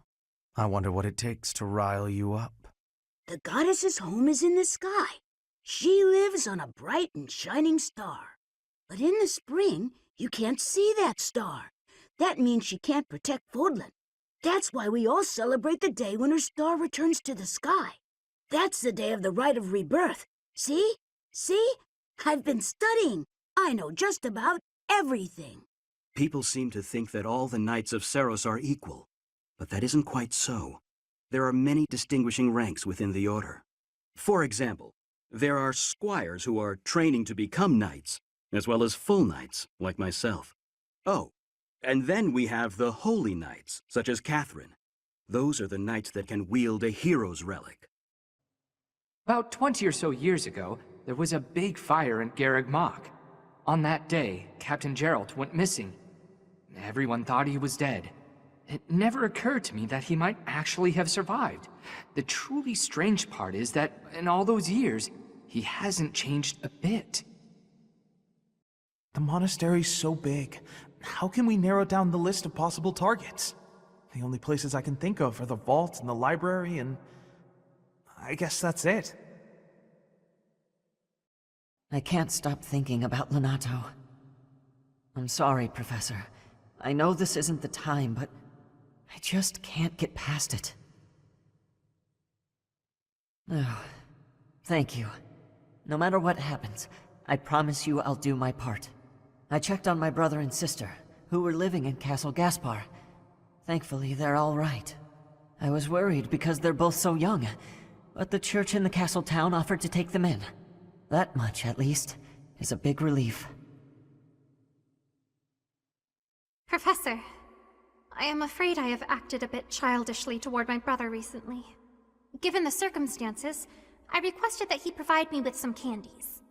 I wonder what it takes to rile you up. The goddess's home is in the sky. She lives on a bright and shining star. But in the spring, you can't see that star. That means she can't protect Fodlan. That's why we all celebrate the day when her star returns to the sky. That's the day of the rite of rebirth. See? See? I've been studying. I know just about everything. People seem to think that all the knights of Seros are equal, but that isn't quite so. There are many distinguishing ranks within the order. For example, there are squires who are training to become knights, as well as full knights, like myself. Oh, and then we have the holy knights, such as Catherine. Those are the knights that can wield a hero's relic. About 20 or so years ago, there was a big fire in Garreg Mach. On that day, Captain Geralt went missing. Everyone thought he was dead. It never occurred to me that he might actually have survived. The truly strange part is that in all those years, he hasn't changed a bit. The monastery's so big. How can we narrow down the list of possible targets? The only places I can think of are the vault and the library, and I guess that's it. I can't stop thinking about Lonato. I'm sorry, Professor. I know this isn't the time, but I just can't get past it. Oh, thank you. No matter what happens, I promise you I'll do my part. I checked on my brother and sister, who were living in Castle Gaspar. Thankfully, they're all right. I was worried because they're both so young, but the church in the castle town offered to take them in. That much, at least, is a big relief. Professor, I am afraid I have acted a bit childishly toward my brother recently. Given the circumstances, I requested that he provide me with some candies.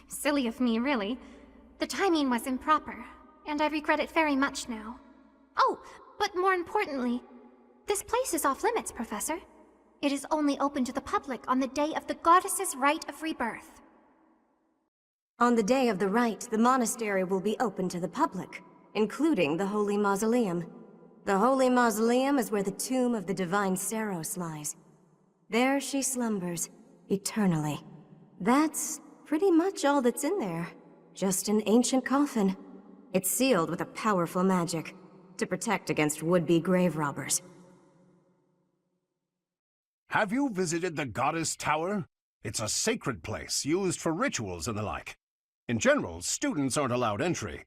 Silly of me, really. The timing was improper, and I regret it very much now. Oh, but more importantly, this place is off limits, Professor. It is only open to the public on the day of the goddess's rite of rebirth. On the day of the rite, the monastery will be open to the public, including the Holy Mausoleum. The Holy Mausoleum is where the tomb of the divine Seros lies. There she slumbers, eternally. That's pretty much all that's in there. Just an ancient coffin. It's sealed with a powerful magic to protect against would-be grave robbers. Have you visited the Goddess Tower? It's a sacred place used for rituals and the like. In general, students aren't allowed entry.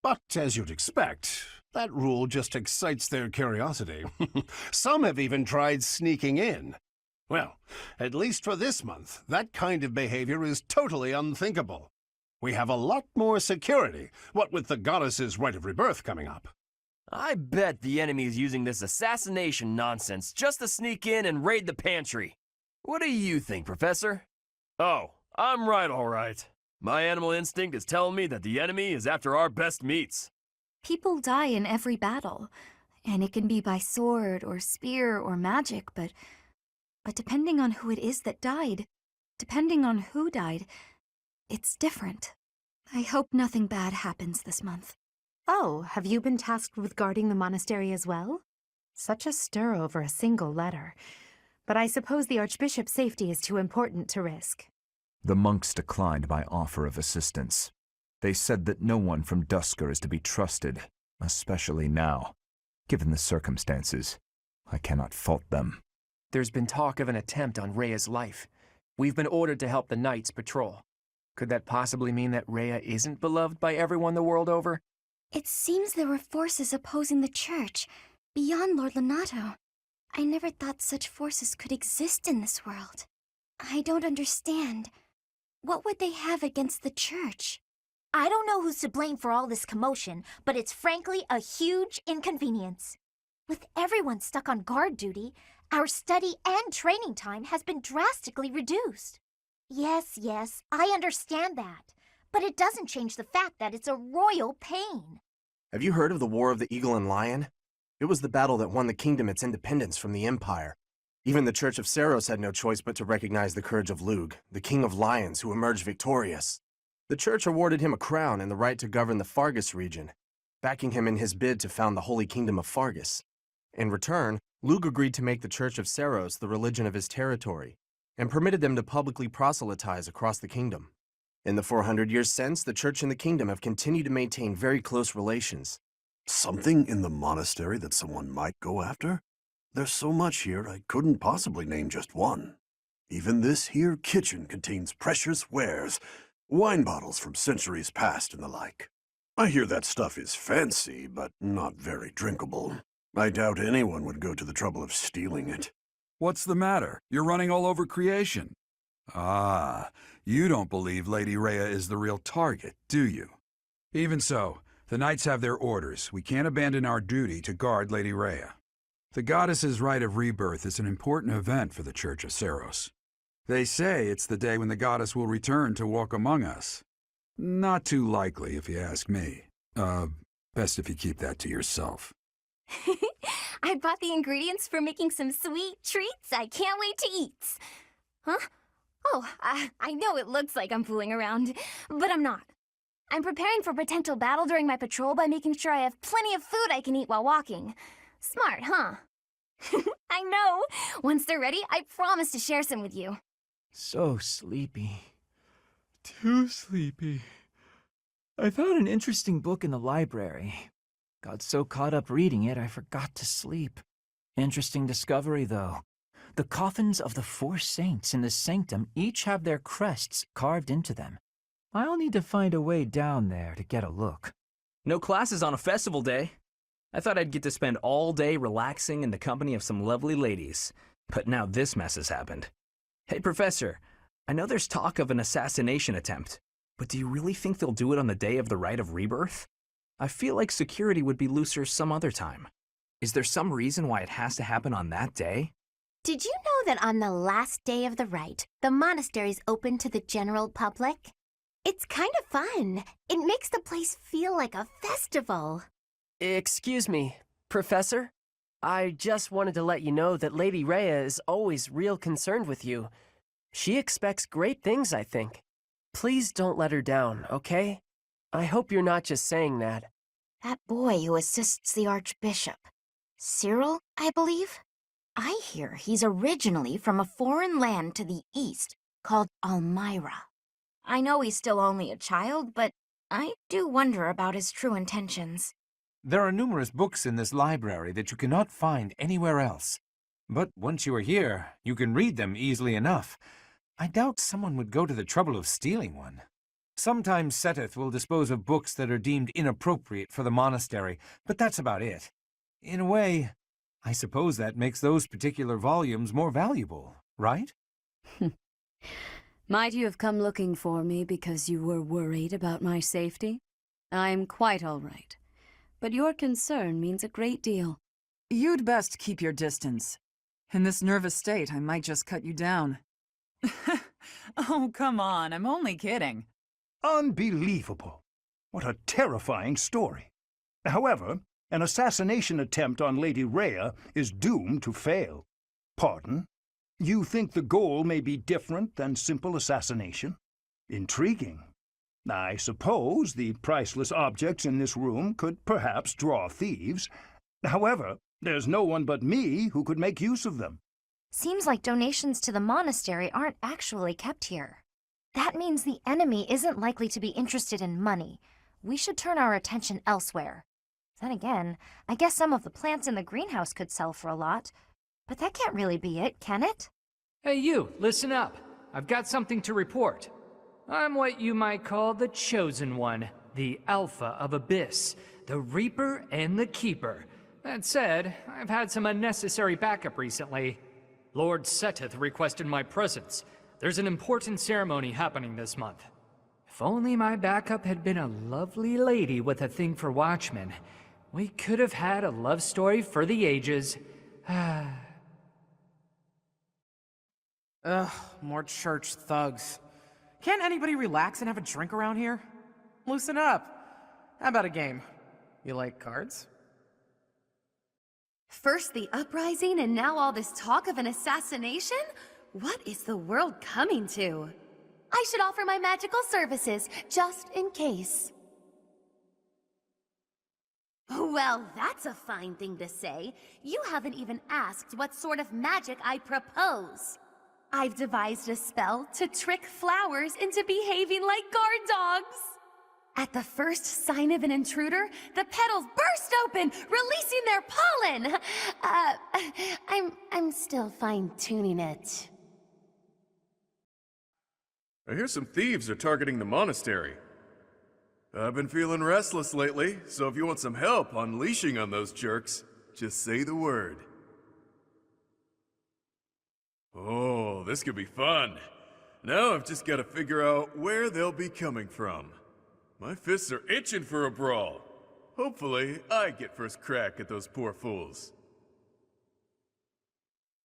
But as you'd expect, that rule just excites their curiosity. Some have even tried sneaking in. Well, at least for this month, that kind of behavior is totally unthinkable. We have a lot more security, what with the goddess's rite of rebirth coming up. I bet the enemy is using this assassination nonsense just to sneak in and raid the pantry. What do you think, Professor? Oh, I'm right, all right. My animal instinct is telling me that the enemy is after our best meats. People die in every battle, and it can be by sword or spear or magic, but depending on who it is that died, depending on who died, it's different. I hope nothing bad happens this month. Oh, have you been tasked with guarding the monastery as well? Such a stir over a single letter. But I suppose the Archbishop's safety is too important to risk. The monks declined my offer of assistance. They said that no one from Dusker is to be trusted, especially now. Given the circumstances, I cannot fault them. There's been talk of an attempt on Rhea's life. We've been ordered to help the Knights patrol. Could that possibly mean that Rhea isn't beloved by everyone the world over? It seems there were forces opposing the Church, beyond Lord Lonato. I never thought such forces could exist in this world. I don't understand. What would they have against the Church? I don't know who's to blame for all this commotion, but it's frankly a huge inconvenience. With everyone stuck on guard duty, our study and training time has been drastically reduced. Yes, I understand that, but it doesn't change the fact that it's a royal pain. Have you heard of the War of the Eagle and Lion? It was the battle that won the kingdom its independence from the Empire. Even the Church of Seros had no choice but to recognize the courage of Lug, the King of Lions who emerged victorious. The Church awarded him a crown and the right to govern the Fargus region, backing him in his bid to found the Holy Kingdom of Fargus. In return, Lug agreed to make the Church of Seros the religion of his territory, and permitted them to publicly proselytize across the kingdom. In the 400 years since, the Church and the kingdom have continued to maintain very close relations. Something in the monastery that someone might go after? There's so much here, I couldn't possibly name just one. Even this here kitchen contains precious wares, wine bottles from centuries past and the like. I hear that stuff is fancy, but not very drinkable. I doubt anyone would go to the trouble of stealing it. What's the matter? You're running all over creation. Ah, you don't believe Lady Rhea is the real target, do you? Even so, the Knights have their orders. We can't abandon our duty to guard Lady Rhea. The goddess's rite of rebirth is an important event for the Church of Seros. They say it's the day when the goddess will return to walk among us. Not too likely, if you ask me. Best if you keep that to yourself. I bought the ingredients for making some sweet treats I can't wait to eat. Huh? Oh, I know it looks like I'm fooling around, but I'm not. I'm preparing for potential battle during my patrol by making sure I have plenty of food I can eat while walking. Smart, huh? I know. Once they're ready, I promise to share some with you. So sleepy. Too sleepy. I found an interesting book in the library. Got so caught up reading it, I forgot to sleep. Interesting discovery, though. The coffins of the 4 saints in the sanctum each have their crests carved into them. I'll need to find a way down there to get a look. No classes on a festival day. I thought I'd get to spend all day relaxing in the company of some lovely ladies. But now this mess has happened. Hey, Professor, I know there's talk of an assassination attempt, but do you really think they'll do it on the day of the rite of rebirth? I feel like security would be looser some other time. Is there some reason why it has to happen on that day? Did you know that on the last day of the rite, the monastery's open to the general public? It's kind of fun. It makes the place feel like a festival. Excuse me, Professor? I just wanted to let you know that Lady Rhea is always real concerned with you. She expects great things, I think. Please don't let her down, okay? I hope you're not just saying that. That boy who assists the Archbishop. Cyril, I believe? I hear he's originally from a foreign land to the east called Almyra. I know he's still only a child, but I do wonder about his true intentions. There are numerous books in this library that you cannot find anywhere else. But once you are here, you can read them easily enough. I doubt someone would go to the trouble of stealing one. Sometimes Seteth will dispose of books that are deemed inappropriate for the monastery, but that's about it. In a way, I suppose that makes those particular volumes more valuable, right? Might you have come looking for me because you were worried about my safety? I'm quite all right, but your concern means a great deal. You'd best keep your distance. In this nervous state, I might just cut you down. Oh, come on, I'm only kidding. Unbelievable. What a terrifying story. However, an assassination attempt on Lady Rhea is doomed to fail. Pardon? You think the goal may be different than simple assassination? Intriguing. I suppose the priceless objects in this room could perhaps draw thieves. However, there's no one but me who could make use of them. Seems like donations to the monastery aren't actually kept here. That means the enemy isn't likely to be interested in money. We should turn our attention elsewhere. Then again, I guess some of the plants in the greenhouse could sell for a lot. But that can't really be it, can it? Hey you, listen up. I've got something to report. I'm what you might call the Chosen One, the Alpha of Abyss, the Reaper and the Keeper. That said, I've had some unnecessary backup recently. Lord Seteth requested my presence. There's an important ceremony happening this month. If only my backup had been a lovely lady with a thing for watchmen, we could have had a love story for the ages. Ugh, more church thugs. Can't anybody relax and have a drink around here? Loosen up. How about a game? You like cards? First the uprising and now all this talk of an assassination? What is the world coming to? I should offer my magical services, just in case. Well, that's a fine thing to say. You haven't even asked what sort of magic I propose. I've devised a spell to trick flowers into behaving like guard dogs. At the first sign of an intruder, the petals burst open, releasing their pollen. I'm still fine-tuning it. I hear some thieves are targeting the monastery. I've been feeling restless lately, so if you want some help unleashing on those jerks, just say the word. Oh, this could be fun. Now I've just got to figure out where they'll be coming from. My fists are itching for a brawl. Hopefully, I get first crack at those poor fools.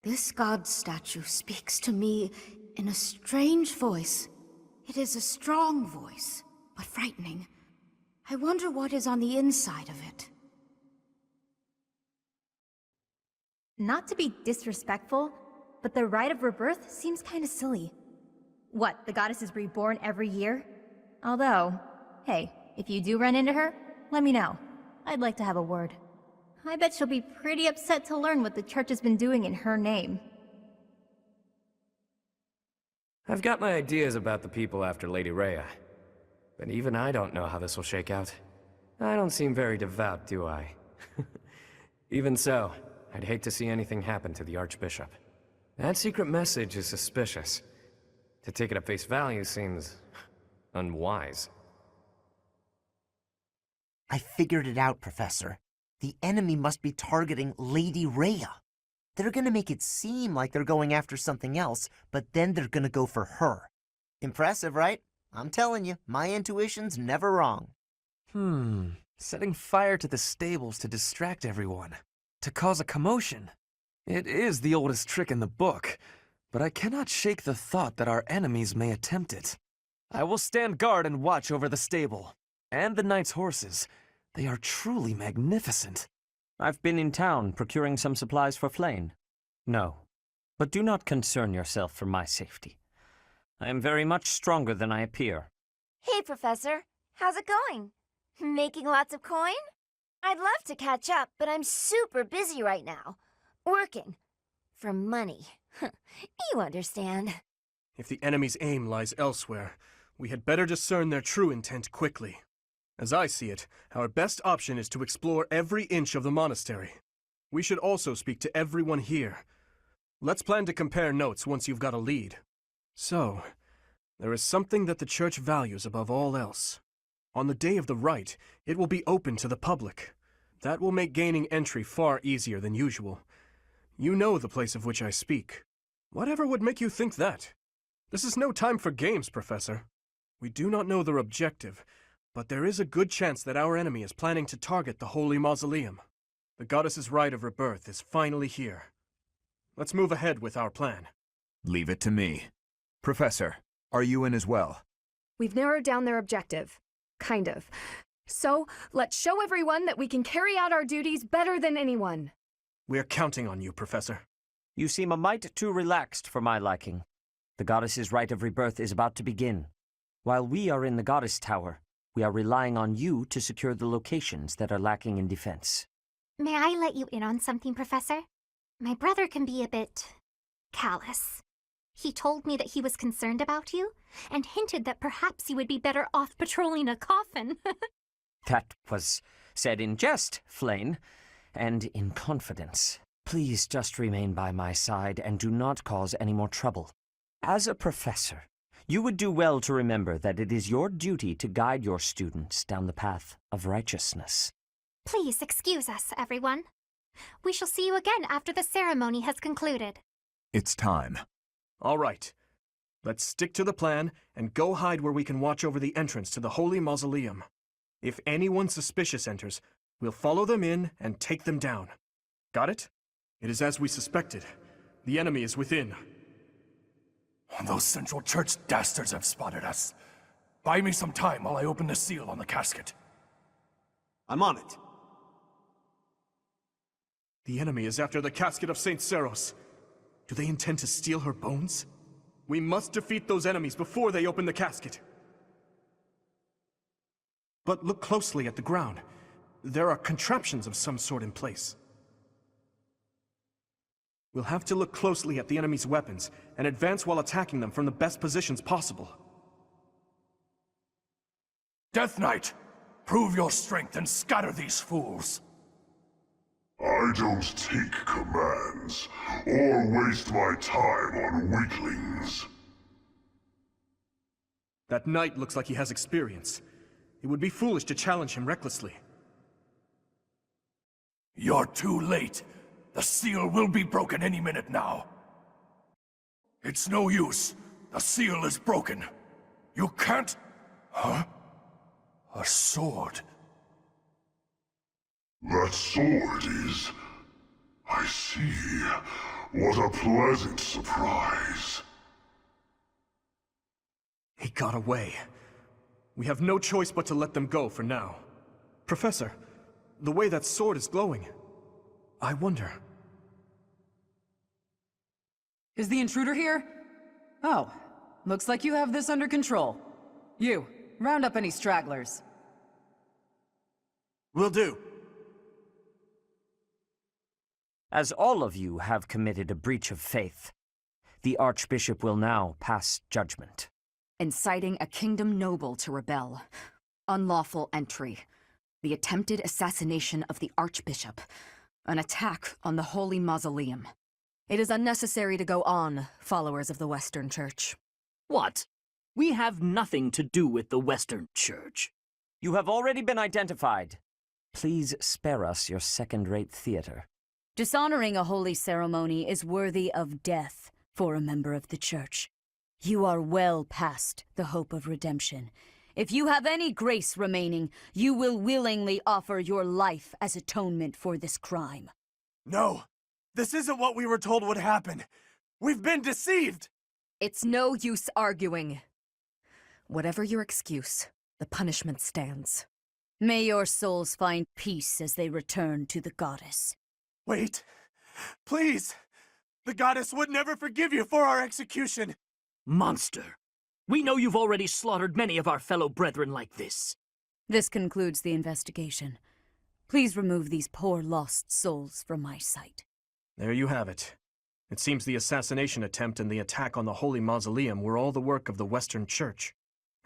This god statue speaks to me in a strange voice. It is a strong voice, but frightening. I wonder what is on the inside of it. Not to be disrespectful, but the rite of rebirth seems kinda silly. What, the goddess is reborn every year? Although, hey, if you do run into her, let me know. I'd like to have a word. I bet she'll be pretty upset to learn what the church has been doing in her name. I've got my ideas about the people after Lady Rhea, but even I don't know how this will shake out. I don't seem very devout, do I? Even so, I'd hate to see anything happen to the Archbishop. That secret message is suspicious. To take it at face value seems unwise. I figured it out, Professor. The enemy must be targeting Lady Rhea. They're gonna make it seem like they're going after something else, but then they're gonna go for her. Impressive, right? I'm telling you, my intuition's never wrong. Setting fire to the stables to distract everyone. To cause a commotion. It is the oldest trick in the book, but I cannot shake the thought that our enemies may attempt it. I will stand guard and watch over the stable. And the knight's horses. They are truly magnificent. I've been in town procuring some supplies for Flane. No, but do not concern yourself for my safety. I am very much stronger than I appear. Hey, Professor. How's it going? Making lots of coin? I'd love to catch up, but I'm super busy right now. Working. For money. You understand. If the enemy's aim lies elsewhere, we had better discern their true intent quickly. As I see it, our best option is to explore every inch of the monastery. We should also speak to everyone here. Let's plan to compare notes once you've got a lead. So, There is something that the Church values above all else. On the day of the rite, it will be open to the public. That will make gaining entry far easier than usual. You know the place of which I speak. Whatever would make you think that? This is no time for games, Professor. We do not know their objective, but there is a good chance that our enemy is planning to target the Holy Mausoleum. The goddess's rite of rebirth is finally here. Let's move ahead with our plan. Leave it to me. Professor, are you in as well? We've narrowed down their objective. Kind of. So, let's show everyone that we can carry out our duties better than anyone. We're counting on you, Professor. You seem a mite too relaxed for my liking. The goddess's rite of rebirth is about to begin. While we are in the goddess tower, we are relying on you to secure the locations that are lacking in defense. May I let you in on something, Professor? My brother can be a bit callous. He told me that he was concerned about you, and hinted that perhaps you would be better off patrolling a coffin. That was said in jest, Flane, and in confidence. Please just remain by my side and do not cause any more trouble. As a professor, you would do well to remember that it is your duty to guide your students down the path of righteousness. Please excuse us, everyone. We shall see you again after the ceremony has concluded. It's time. All right. Let's stick to the plan and go hide where we can watch over the entrance to the Holy Mausoleum. If anyone suspicious enters, we'll follow them in and take them down. Got it? It is as we suspected. The enemy is within. Those Central Church dastards have spotted us. Buy me some time while I open the seal on the casket. I'm on it. The enemy is after the casket of St. Seros. Do they intend to steal her bones? We must defeat those enemies before they open the casket. But look closely at the ground. There are contraptions of some sort in place. We'll have to look closely at the enemy's weapons and advance while attacking them from the best positions possible. Death Knight, prove your strength and scatter these fools. I don't take commands, or waste my time on weaklings. That knight looks like he has experience. It would be foolish to challenge him recklessly. You're too late. The seal will be broken any minute now. It's no use. The seal is broken. You can't... Huh? A sword. That sword is... I see. What a pleasant surprise. He got away. We have no choice but to let them go for now. Professor, the way that sword is glowing, I wonder... Is the intruder here? Oh, looks like you have this under control. You, round up any stragglers. Will do. As all of you have committed a breach of faith, the Archbishop will now pass judgment. Inciting a kingdom noble to rebel. Unlawful entry. The attempted assassination of the Archbishop. An attack on the Holy Mausoleum. It is unnecessary to go on, followers of the Western Church. What? We have nothing to do with the Western Church. You have already been identified. Please spare us your second-rate theater. Dishonoring a holy ceremony is worthy of death for a member of the Church. You are well past the hope of redemption. If you have any grace remaining, you will willingly offer your life as atonement for this crime. No, this isn't what we were told would happen. We've been deceived! It's no use arguing. Whatever your excuse, the punishment stands. May your souls find peace as they return to the goddess. Wait, please! The goddess would never forgive you for our execution! Monster! We know you've already slaughtered many of our fellow brethren like this. This concludes the investigation. Please remove these poor lost souls from my sight. There you have it. It seems the assassination attempt and the attack on the Holy Mausoleum were all the work of the Western Church.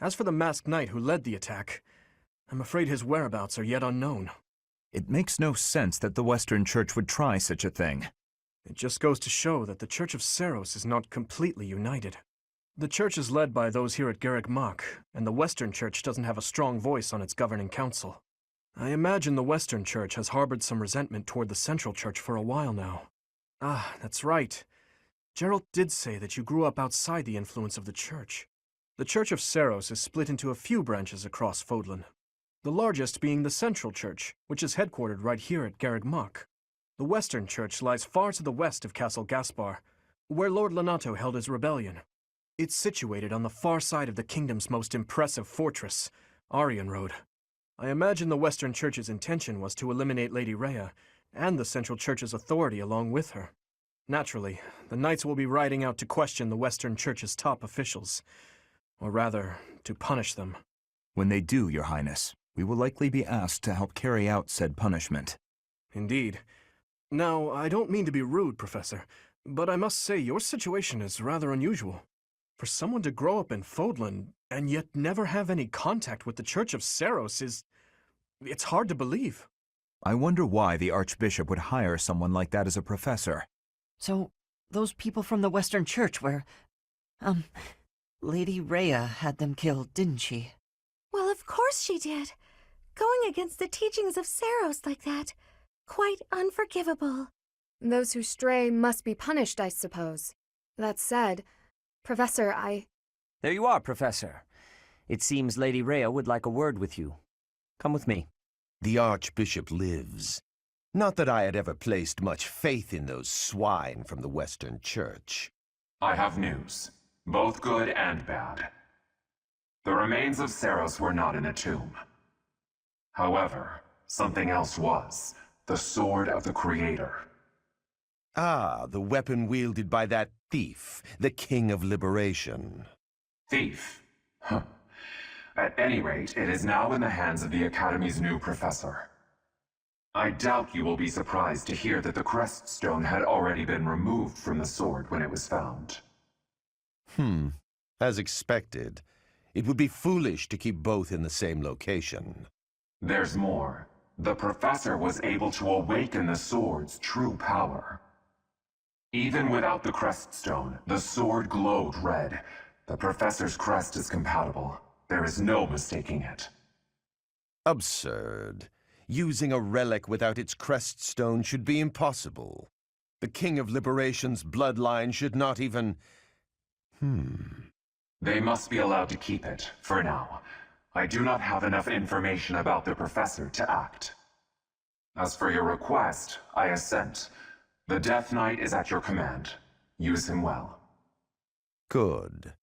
As for the masked knight who led the attack, I'm afraid his whereabouts are yet unknown. It makes no sense that the Western Church would try such a thing. It just goes to show that the Church of Seros is not completely united. The church is led by those here at Garreg Mach, and the Western Church doesn't have a strong voice on its governing council. I imagine the Western Church has harbored some resentment toward the Central Church for a while now. Ah, that's right. Geralt did say that you grew up outside the influence of the Church. The Church of Seiros is split into a few branches across Fodlan, the largest being the Central Church, which is headquartered right here at Garreg Mach. The Western Church lies far to the west of Castle Gaspar, where Lord Lonato held his rebellion. It's situated on the far side of the kingdom's most impressive fortress, Arianrode. I imagine the Western Church's intention was to eliminate Lady Rhea, and the Central Church's authority along with her. Naturally, the Knights will be riding out to question the Western Church's top officials. Or rather, to punish them. When they do, Your Highness, we will likely be asked to help carry out said punishment. Indeed. Now, I don't mean to be rude, Professor, but I must say your situation is rather unusual. For someone to grow up in Fodlan and yet never have any contact with the Church of Seiros it's hard to believe. I wonder why the Archbishop would hire someone like that as a professor. So, those people from the Western Church were... Lady Rhea had them killed, didn't she? Well, of course she did. Going against the teachings of Seiros like that. Quite unforgivable. Those who stray must be punished, I suppose. That said, Professor, There you are, Professor. It seems Lady Rhea would like a word with you. Come with me. The Archbishop lives. Not that I had ever placed much faith in those swine from the Western Church. I have news, both good and bad. The remains of Seiros were not in a tomb. However, something else was. The Sword of the Creator. Ah, the weapon wielded by that thief, the King of Liberation. Thief? Huh. At any rate, it is now in the hands of the Academy's new professor. I doubt you will be surprised to hear that the crest stone had already been removed from the sword when it was found. As expected. It would be foolish to keep both in the same location. There's more. The professor was able to awaken the sword's true power. Even without the crest stone, the sword glowed red. The professor's crest is compatible. There is no mistaking it. Absurd. Using a relic without its crest stone should be impossible. The King of Liberation's bloodline should not even... They must be allowed to keep it, for now. I do not have enough information about the professor to act. As for your request, I assent. The Death Knight is at your command. Use him well. Good.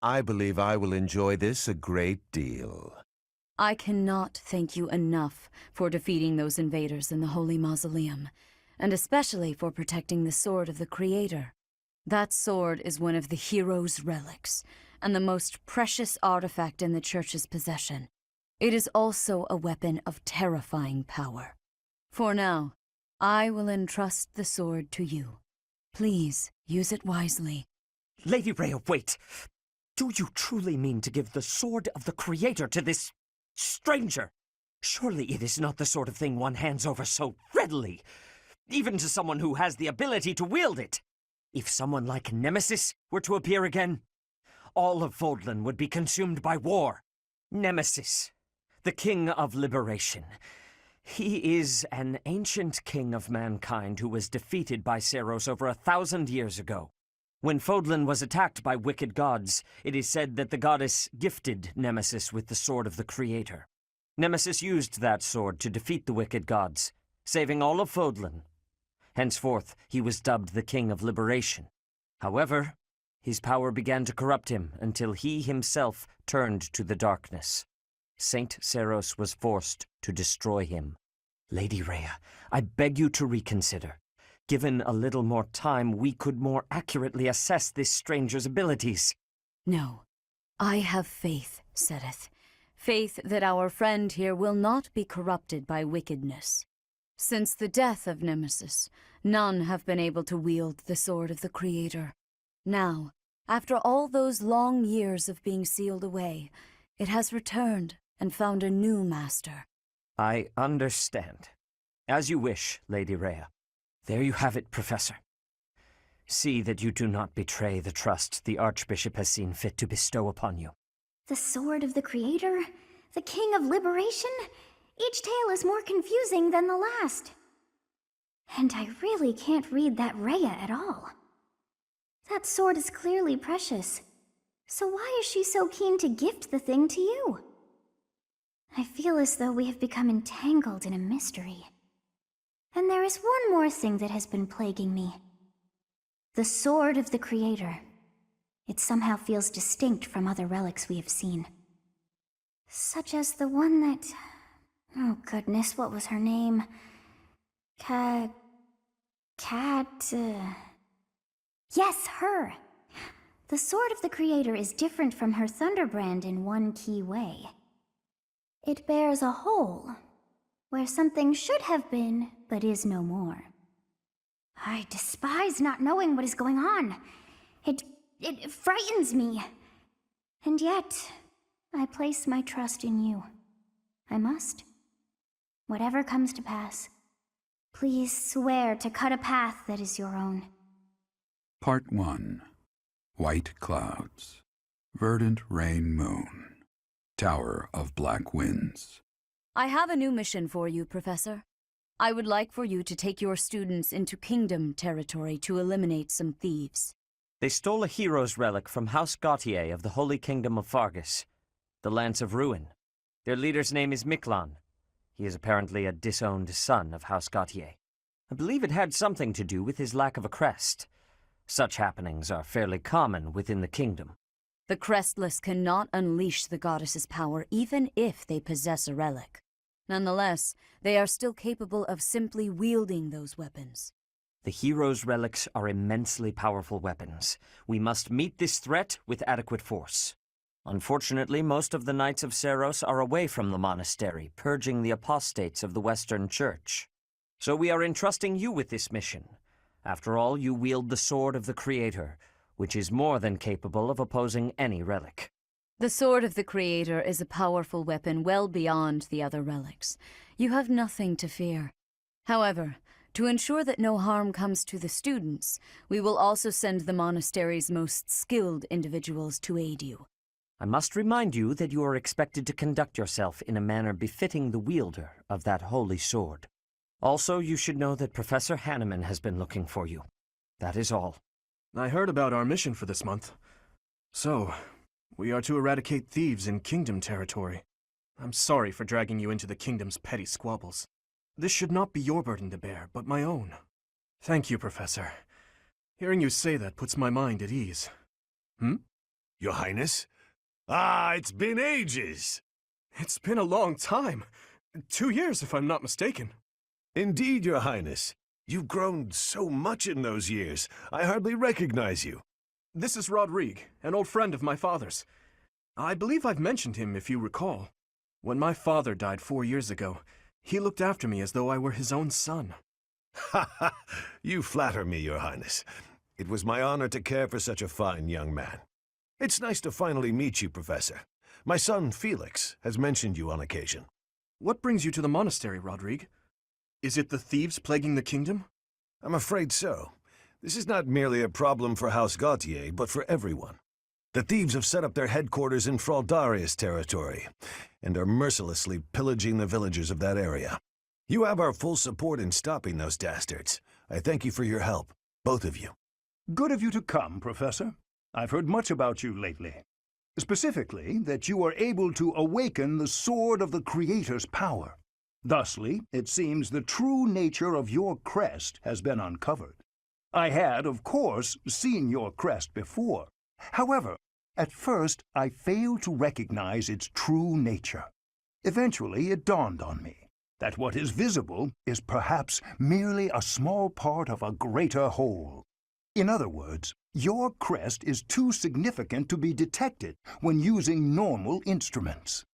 I believe I will enjoy this a great deal. I cannot thank you enough for defeating those invaders in the Holy Mausoleum, and especially for protecting the Sword of the Creator. That sword is one of the hero's relics, and the most precious artifact in the Church's possession. It is also a weapon of terrifying power. For now, I will entrust the sword to you. Please, use it wisely. Lady Rhea, wait! Do you truly mean to give the Sword of the Creator to this stranger? Surely it is not the sort of thing one hands over so readily, even to someone who has the ability to wield it. If someone like Nemesis were to appear again, all of Fodlan would be consumed by war. Nemesis, the King of Liberation. He is an ancient king of mankind who was defeated by Seiros over 1,000 years ago. When Fodlan was attacked by wicked gods, it is said that the goddess gifted Nemesis with the Sword of the Creator. Nemesis used that sword to defeat the wicked gods, saving all of Fodlan. Henceforth, he was dubbed the King of Liberation. However, his power began to corrupt him until he himself turned to the darkness. Saint Seiros was forced to destroy him. Lady Rhea, I beg you to reconsider. Given a little more time, we could more accurately assess this stranger's abilities. No. I have faith, Seteth. Faith that our friend here will not be corrupted by wickedness. Since the death of Nemesis, none have been able to wield the Sword of the Creator. Now, after all those long years of being sealed away, it has returned and found a new master. I understand. As you wish, Lady Rhea. There you have it, Professor. See that you do not betray the trust the Archbishop has seen fit to bestow upon you. The sword of the Creator? The King of Liberation? Each tale is more confusing than the last. And I really can't read that Rhea at all. That sword is clearly precious. So why is she so keen to gift the thing to you? I feel as though we have become entangled in a mystery. And there is one more thing that has been plaguing me. The sword of the Creator. It somehow feels distinct from other relics we have seen. Such as the one that... Oh goodness, what was her name? Yes, her! The sword of the Creator is different from her Thunderbrand in one key way. It bears a hole, where something should have been, but is no more. I despise not knowing what is going on. It frightens me. And yet, I place my trust in you. I must. Whatever comes to pass, please swear to cut a path that is your own. Part 1. White Clouds. Verdant Rain Moon. Tower of Black Winds. I have a new mission for you, Professor. I would like for you to take your students into Kingdom territory to eliminate some thieves. They stole a hero's relic from House Gautier of the Holy Kingdom of Fargus, the Lance of Ruin. Their leader's name is Miklan. He is apparently a disowned son of House Gautier. I believe it had something to do with his lack of a crest. Such happenings are fairly common within the kingdom. The Crestless cannot unleash the goddess's power even if they possess a relic. Nonetheless, they are still capable of simply wielding those weapons. The hero's relics are immensely powerful weapons. We must meet this threat with adequate force. Unfortunately, most of the Knights of Seros are away from the monastery, purging the apostates of the Western Church. So we are entrusting you with this mission. After all, you wield the sword of the Creator, which is more than capable of opposing any relic. The Sword of the Creator is a powerful weapon well beyond the other relics. You have nothing to fear. However, to ensure that no harm comes to the students, we will also send the monastery's most skilled individuals to aid you. I must remind you that you are expected to conduct yourself in a manner befitting the wielder of that holy sword. Also, you should know that Professor Hanneman has been looking for you. That is all. I heard about our mission for this month. So, we are to eradicate thieves in Kingdom territory. I'm sorry for dragging you into the Kingdom's petty squabbles. This should not be your burden to bear, but my own. Thank you, Professor. Hearing you say that puts my mind at ease. Your Highness? Ah, it's been ages! It's been a long time. 2 years, if I'm not mistaken. Indeed, Your Highness. You've grown so much in those years, I hardly recognize you. This is Rodrigue, an old friend of my father's. I believe I've mentioned him, if you recall. When my father died 4 years ago, he looked after me as though I were his own son. Ha ha! You flatter me, Your Highness. It was my honor to care for such a fine young man. It's nice to finally meet you, Professor. My son, Felix, has mentioned you on occasion. What brings you to the monastery, Rodrigue? Is it the thieves plaguing the kingdom? I'm afraid so. This is not merely a problem for House Gautier, but for everyone. The thieves have set up their headquarters in Fraldarius territory, and are mercilessly pillaging the villagers of that area. You have our full support in stopping those dastards. I thank you for your help, both of you. Good of you to come, Professor. I've heard much about you lately. Specifically, that you are able to awaken the Sword of the Creator's power. Thusly, it seems the true nature of your crest has been uncovered. I had, of course, seen your crest before. However, at first I failed to recognize its true nature. Eventually, it dawned on me that what is visible is perhaps merely a small part of a greater whole. In other words, your crest is too significant to be detected when using normal instruments.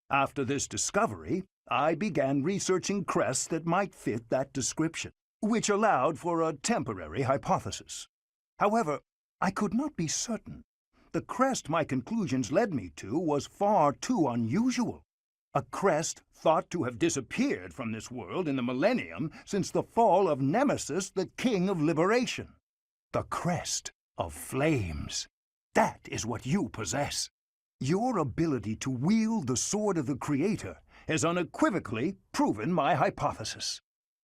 After this discovery, I began researching crests that might fit that description, which allowed for a temporary hypothesis. However, I could not be certain. The crest my conclusions led me to was far too unusual. A crest thought to have disappeared from this world in the millennium since the fall of Nemesis, the King of Liberation. The crest of flames. That is what you possess. Your ability to wield the sword of the Creator has unequivocally proven my hypothesis.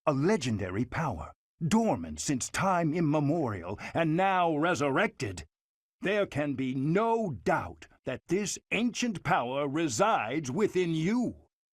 A legendary power, dormant since time immemorial and now resurrected. There can be no doubt that this ancient power resides within you.